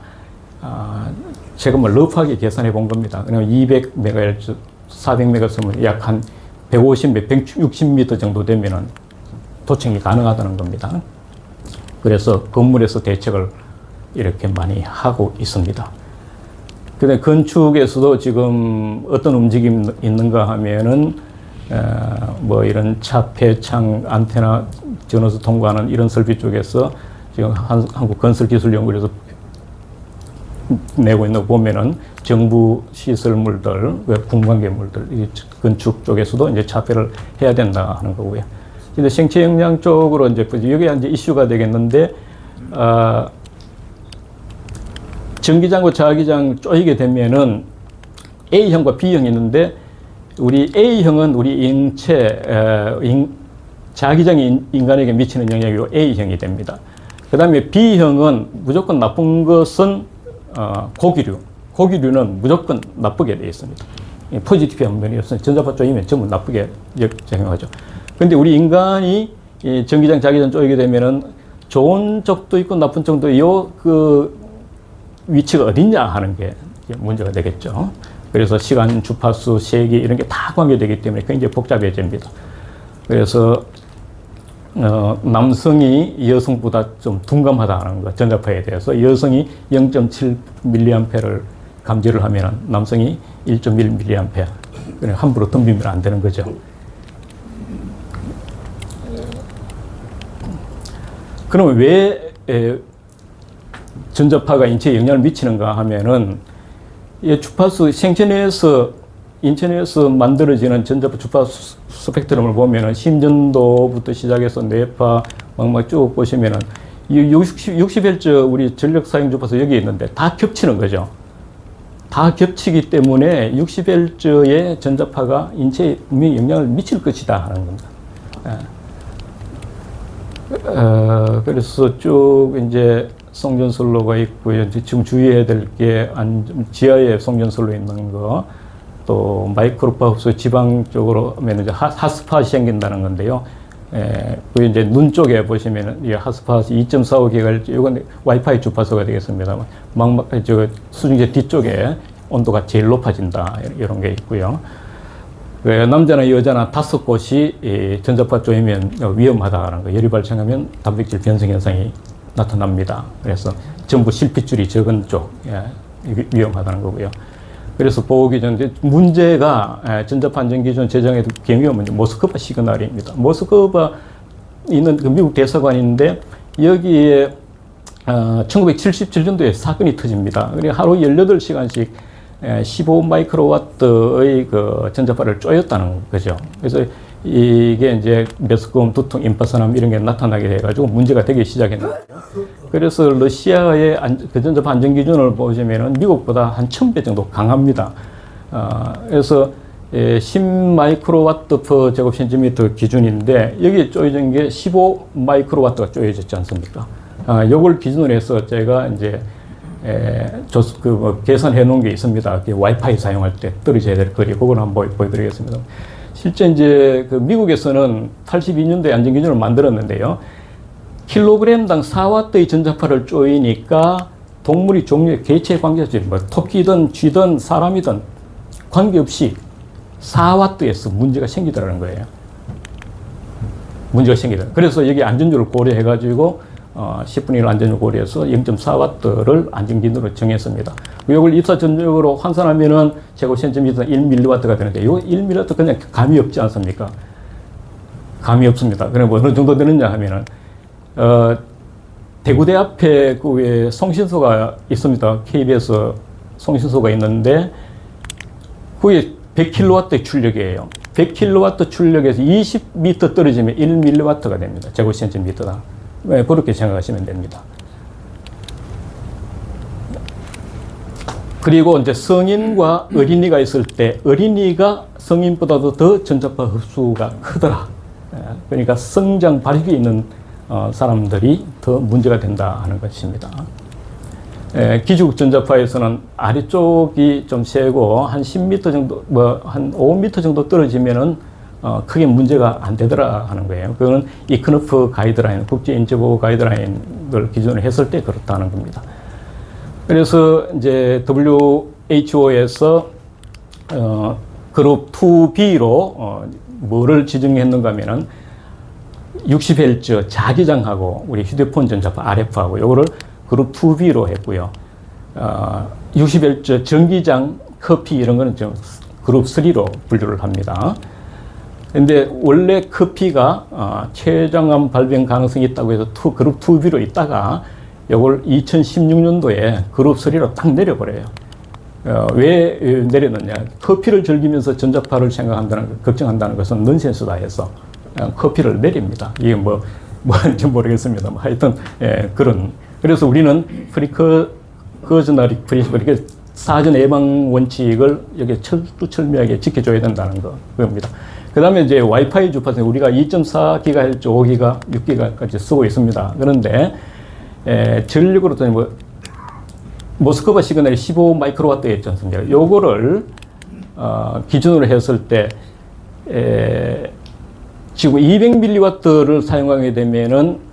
제가 뭐 러프하게 계산해 본 겁니다. 그러면 200MHz, 400MHz면 약 한 150m, 160m 정도 되면은 도청이 가능하다는 겁니다. 그래서 건물에서 대책을 이렇게 많이 하고 있습니다. 근데 건축에서도 지금 어떤 움직임이 있는가 하면은 뭐 이런 차폐창 안테나 전원수 통과하는 이런 설비 쪽에서 지금 한국건설기술연구원에서 내고 있는 거 보면은 정부 시설물들, 공관계물들, 이 건축 쪽에서도 이제 차폐를 해야 된다 하는 거고요. 근데 생체 영향 쪽으로 이제 여기가 이제 이슈가 되겠는데, 전기장과 자기장 쪼이게 되면은 A형과 B형이 있는데, 우리 A형은 우리 인체, 자기장이 인간에게 미치는 영향이 A형이 됩니다. 그 다음에 B형은 무조건 나쁜 것은 고기류는 무조건 나쁘게 되어 있습니다. 포지티브 면이 없으면 전자파 쪼이면 전부 나쁘게 작용하죠. 근데 우리 인간이 이 전기장, 자기장 쪼이게 되면은 좋은 쪽도 있고 나쁜 쪽도 그 위치가 어딨냐 하는 게 문제가 되겠죠. 그래서 시간, 주파수, 세기 이런 게 다 관계되기 때문에 굉장히 복잡해집니다. 그래서 남성이 여성보다 좀 둔감하다는 거, 전자파에 대해서 여성이 0.7mA를 감지를 하면 남성이 1.1mA. 함부로 덤비면 안 되는 거죠. 그러면 왜 전자파가 인체에 영향을 미치는가 하면은 이 주파수 생체 내에서 인체 내에서 만들어지는 전자파 주파수 스펙트럼을 보면은 심전도부터 시작해서 뇌파 막 쭉 보시면은 60Hz 우리 전력 사용 주파수 여기 있는데 다 겹치는 거죠. 다 겹치기 때문에 60Hz의 전자파가 인체에 분명히 영향을 미칠 것이다 하는 겁니다. 그래서 쭉 이제 송전선로가 있고요. 지금 주의해야 될 게 지하에 송전선로 있는 거, 또 마이크로파우스 지방 쪽으로 하면 이제 핫스팟이 생긴다는 건데요. 그 이제 눈 쪽에 보시면은 이 핫스팟이 2.45GHz, 이건 와이파이 주파수가 되겠습니다. 저 수중제 뒤쪽에 온도가 제일 높아진다 이런 게 있고요. 남자나 여자나 5곳이 전자파 쪼이면 위험하다는 거, 열이 발생하면 단백질 변성 현상이 나타납니다. 그래서 전부 실핏줄이 적은 쪽 위험하다는 거고요. 그래서 보기 전에 문제가 전자파 안전기준 제정에도 경위가 문제, 모스크바 시그널입니다. 모스크바 있는 그 미국 대사관인데 여기에 1977년도에 사건이 터집니다. 그리고 하루 18시간씩 15 마이크로와트의 그 전자파를 쪼였다는 거죠. 그래서 이게 이제 메스꺼움, 두통, 임파선암 이런 게 나타나게 돼가지고 문제가 되기 시작했는데요. 그래서 러시아의 그 전자파 안전 기준을 보시면은 미국보다 한 1000배 정도 강합니다. 그래서 10 마이크로와트 per 제곱센티미터 기준인데 여기에 쪼여진 게 15 마이크로와트가 쪼여졌지 않습니까? 요걸 기준으로 해서 제가 이제 계산해 놓은 게 있습니다. 와이파이 사용할 때 떨어져야 될 거리, 그걸 한번 보여드리겠습니다. 실제 이제 그 미국에서는 82년도에 안전기준을 만들었는데요. 킬로그램당 4W의 전자파를 쪼이니까 동물이 종류에 개체에 관계없이 뭐 토끼든 쥐든 사람이든 관계없이 4W에서 문제가 생기더라는 거예요. 문제가 생기더라고요. 그래서 여기 안전율을 고려해가지고 10분의 1 안전율 고려해서 0.4W를 안전기준으로 정했습니다. 이걸 입사 전적으로 환산하면은 제곱센티미터 1mW가 되는데, 이 1mW 그냥 감이 없지 않습니까? 감이 없습니다. 그럼 뭐 어느 정도 되느냐 하면은, 대구대 앞에 그 외에 송신소가 있습니다. KBS 송신소가 있는데, 그게 100kW 출력이에요. 100kW 출력에서 20m 떨어지면 1mW가 됩니다. 제곱센티미터당. 네, 그렇게 생각하시면 됩니다. 그리고 이제 성인과 어린이가 있을 때 어린이가 성인보다도 더 전자파 흡수가 크더라. 그러니까 성장 발육이 있는 사람들이 더 문제가 된다 하는 것입니다. 기죽 전자파에서는 아래쪽이 좀 세고 한 10m 정도, 한 5m 정도 떨어지면은 크게 문제가 안 되더라 하는 거예요. 그거는 이 크너프 가이드라인, 국제인체보호 가이드라인을 기준으로 했을 때 그렇다는 겁니다. 그래서 이제 WHO에서 그룹 2B로 뭐를 지정했는가 하면은 60Hz 자기장하고 우리 휴대폰 전자파 RF하고 요거를 그룹 2B로 했고요. 60Hz 전기장 커피 이런 거는 좀 그룹 3로 분류를 합니다. 근데 원래 커피가 췌장암 발병 가능성이 있다고 해서 그룹 2B로 있다가 이걸 2016년도에 그룹 3로 딱 내려버려요. 왜 내렸느냐? 커피를 즐기면서 전자파를 걱정한다는 것은 넌센스다 해서 커피를 내립니다. 이게 뭐인지 모르겠습니다. 하여튼 그런. 그래서 우리는 프리커저널 프린시플, 이게 사전 예방 원칙을 여기 철두철미하게 지켜줘야 된다는 겁니다. 그 다음에 이제 와이파이 주파수, 우리가 2.4GHz, 5GHz, 6GHz까지 쓰고 있습니다. 그런데 전력으로 모스크바 시그널이 15 마이크로와트였지 않습니까? 요거를 기준으로 했을 때 지금 200mW를 사용하게 되면은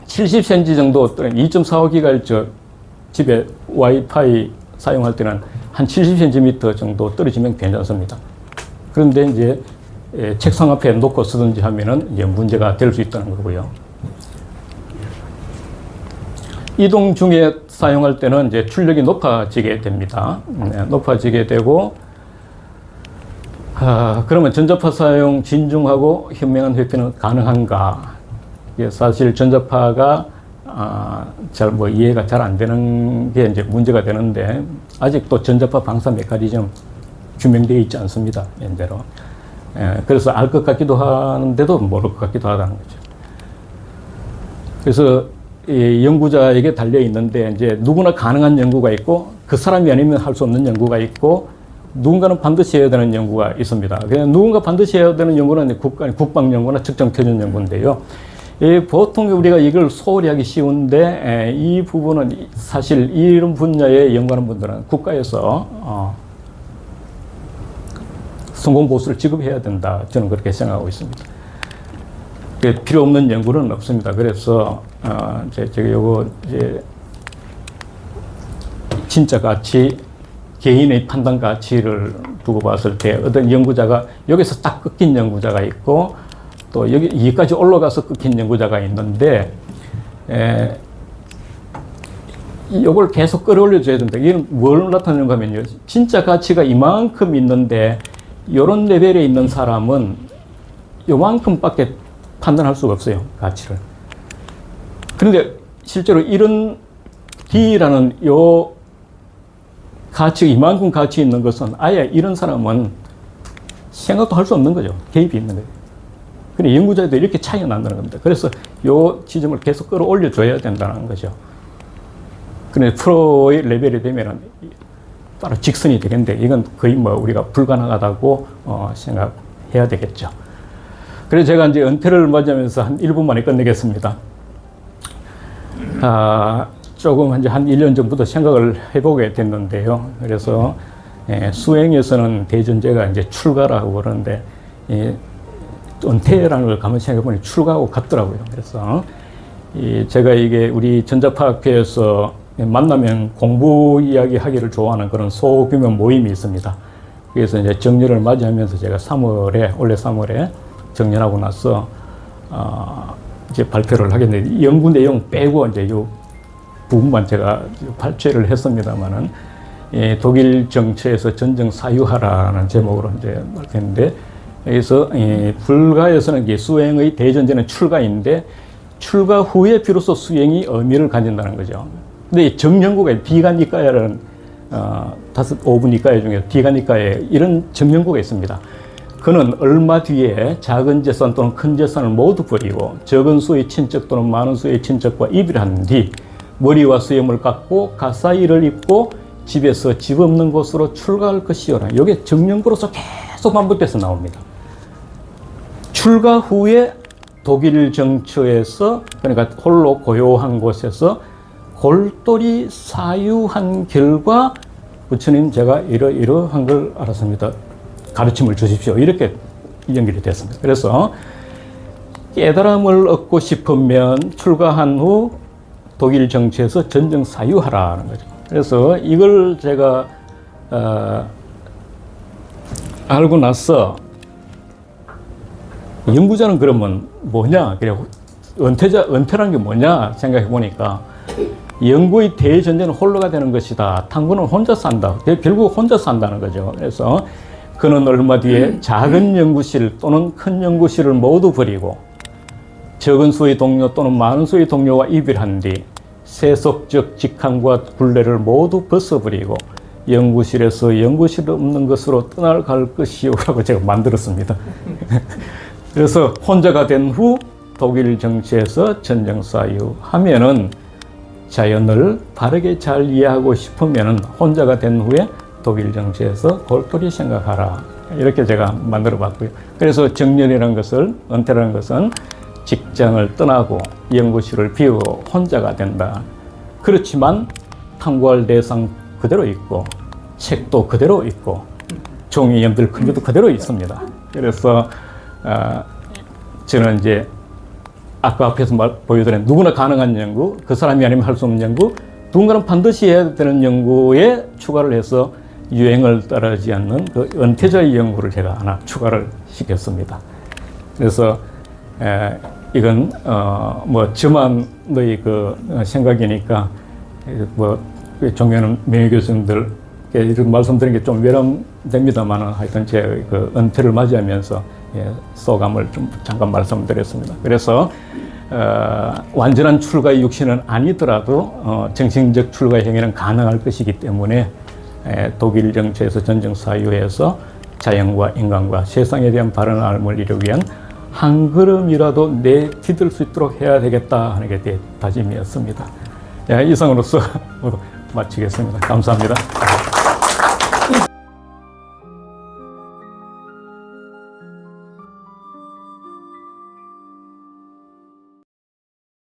70cm 정도 또는 2.45GHz 집에 와이파이 사용할 때는 한 70cm 정도 떨어지면 괜찮습니다. 그런데 이제 책상 앞에 놓고 쓰든지 하면은 이제 문제가 될 수 있다는 거고요. 이동 중에 사용할 때는 이제 출력이 높아지게 됩니다. 높아지게 되고, 그러면 전자파 사용 진중하고 현명한 회피는 가능한가? 사실 전자파가 잘 이해가 잘 안 되는 게 이제 문제가 되는데, 아직도 전자파 방사 메커니즘 규명되어 있지 않습니다. 현재로. 그래서 알 것 같기도 하는데도 모를 것 같기도 하다는 거죠. 그래서 이 연구자에게 달려 있는데, 이제 누구나 가능한 연구가 있고, 그 사람이 아니면 할 수 없는 연구가 있고, 누군가는 반드시 해야 되는 연구가 있습니다. 그냥 누군가 반드시 해야 되는 연구는 국방 연구나 측정 표준 연구인데요. 보통 우리가 이걸 소홀히 하기 쉬운데, 이 부분은 사실 이런 분야에 연구하는 분들은 국가에서 성공 보수를 지급해야 된다. 저는 그렇게 생각하고 있습니다. 필요 없는 연구는 없습니다. 그래서 제가 요거 이제 진짜 가치, 개인의 판단 가치를 두고 봤을 때 어떤 연구자가 여기서 딱 끊긴 연구자가 있고, 또 여기까지 올라가서 끊긴 연구자가 있는데, 이걸 계속 끌어올려줘야 된다. 이건 뭘 나타내는가 하면요. 진짜 가치가 이만큼 있는데, 이런 레벨에 있는 사람은 요만큼밖에 판단할 수가 없어요. 가치를. 그런데 실제로 이런 D라는 요 가치가 이만큼 가치 있는 것은 아예 이런 사람은 생각도 할 수 없는 거죠. 개입이 있는 거예요. 근데 연구자도 이렇게 차이가 난다는 겁니다. 그래서 요 지점을 계속 끌어올려 줘야 된다는 거죠. 그런데 프로의 레벨이 되면은 바로 직선이 되겠는데, 이건 거의 우리가 불가능하다고 생각해야 되겠죠. 그래서 제가 이제 은퇴를 맞이하면서 한 1분 만에 끝내겠습니다. 조금 이제 한 1년 전부터 생각을 해보게 됐는데요. 그래서 수행에서는 대전제가 이제 출가라고 그러는데, 은퇴라는 걸 가만 생각해보니 출가하고 같더라고요. 그래서 제가 이게 우리 전자파학회에서 만나면 공부 이야기 하기를 좋아하는 그런 소규모 모임이 있습니다. 그래서 이제 정년을 맞이하면서 제가 올해 3월에 정년하고 나서 이제 발표를 하겠는데 연구 내용 빼고 이제 요 부분만 제가 발췌를 했습니다만은 독일 정치에서 전쟁 사유하라는 제목으로 이제 발표했는데 여기서 불가에서는 이게 수행의 대전제는 출가인데 출가 후에 비로소 수행이 의미를 가진다는 거죠. 근데 정연구가 비가니까야라는 5분 니까야 중에 비가니까에 이런 정연구가 있습니다. 그는 얼마 뒤에 작은 재산 또는 큰 재산을 모두 버리고 적은 수의 친척 또는 많은 수의 친척과 이별한 뒤 머리와 수염을 깎고 가사이를 입고 집에서 집 없는 곳으로 출가할 것이요라. 이게 정연구로서 계속 반복돼서 나옵니다. 출가 후에 독일 정처에서 그러니까 홀로 고요한 곳에서 골똘히 사유한 결과 부처님 제가 이러한 걸 알았습니다. 가르침을 주십시오. 이렇게 연결이 됐습니다. 그래서 깨달음을 얻고 싶으면 출가한 후 독일 정치에서 전정 사유하라는 거죠. 그래서 이걸 제가 알고 나서 연구자는 그러면 뭐냐? 그래 은퇴라는 게 뭐냐 생각해 보니까 연구의 대전제는 홀로가 되는 것이다. 탐구는 혼자 산다. 결국 혼자 산다는 거죠. 그래서 그는 얼마 뒤에 작은 연구실 또는 큰 연구실을 모두 버리고 적은 수의 동료 또는 많은 수의 동료와 이별한 뒤 세속적 직함과 굴레를 모두 벗어버리고 연구실에서 연구실 없는 것으로 떠나갈 것이요라고 제가 만들었습니다. 그래서 혼자가 된 후 독일 정치에서 전정사유 하면은 자연을 바르게 잘 이해하고 싶으면은 혼자가 된 후에 독일 정치에서 골똘히 생각하라. 이렇게 제가 만들어 봤고요. 그래서 정년이라는 것을, 은퇴라는 것은 직장을 떠나고 연구실을 비우고 혼자가 된다. 그렇지만 탐구할 대상 그대로 있고 책도 그대로 있고 종이 연필 컴퓨터 그대로 있습니다. 그래서 저는 이제 아까 앞에서 보여드린 누구나 가능한 연구, 그 사람이 아니면 할 수 없는 연구, 누군가는 반드시 해야 되는 연구에 추가를 해서 유행을 따르지 않는 그 은퇴자의 연구를 제가 하나 추가를 시켰습니다. 그래서 이건 뭐 저만의 그 생각이니까 뭐 존경하는 명예 교수님들 이런 말씀드리는 게 좀 외람됩니다만은 하여튼 제 그 은퇴를 맞이하면서 소감을 좀 잠깐 말씀드렸습니다. 그래서 완전한 출가의 육신은 아니더라도 정신적 출가의 행위는 가능할 것이기 때문에 독일 정치에서 전정사유에서 자연과 인간과 세상에 대한 바른 알을 이루기 위한 한 걸음이라도 내디딜 수 있도록 해야 되겠다 하는 게 제 다짐이었습니다. 이상으로서 마치겠습니다. 감사합니다.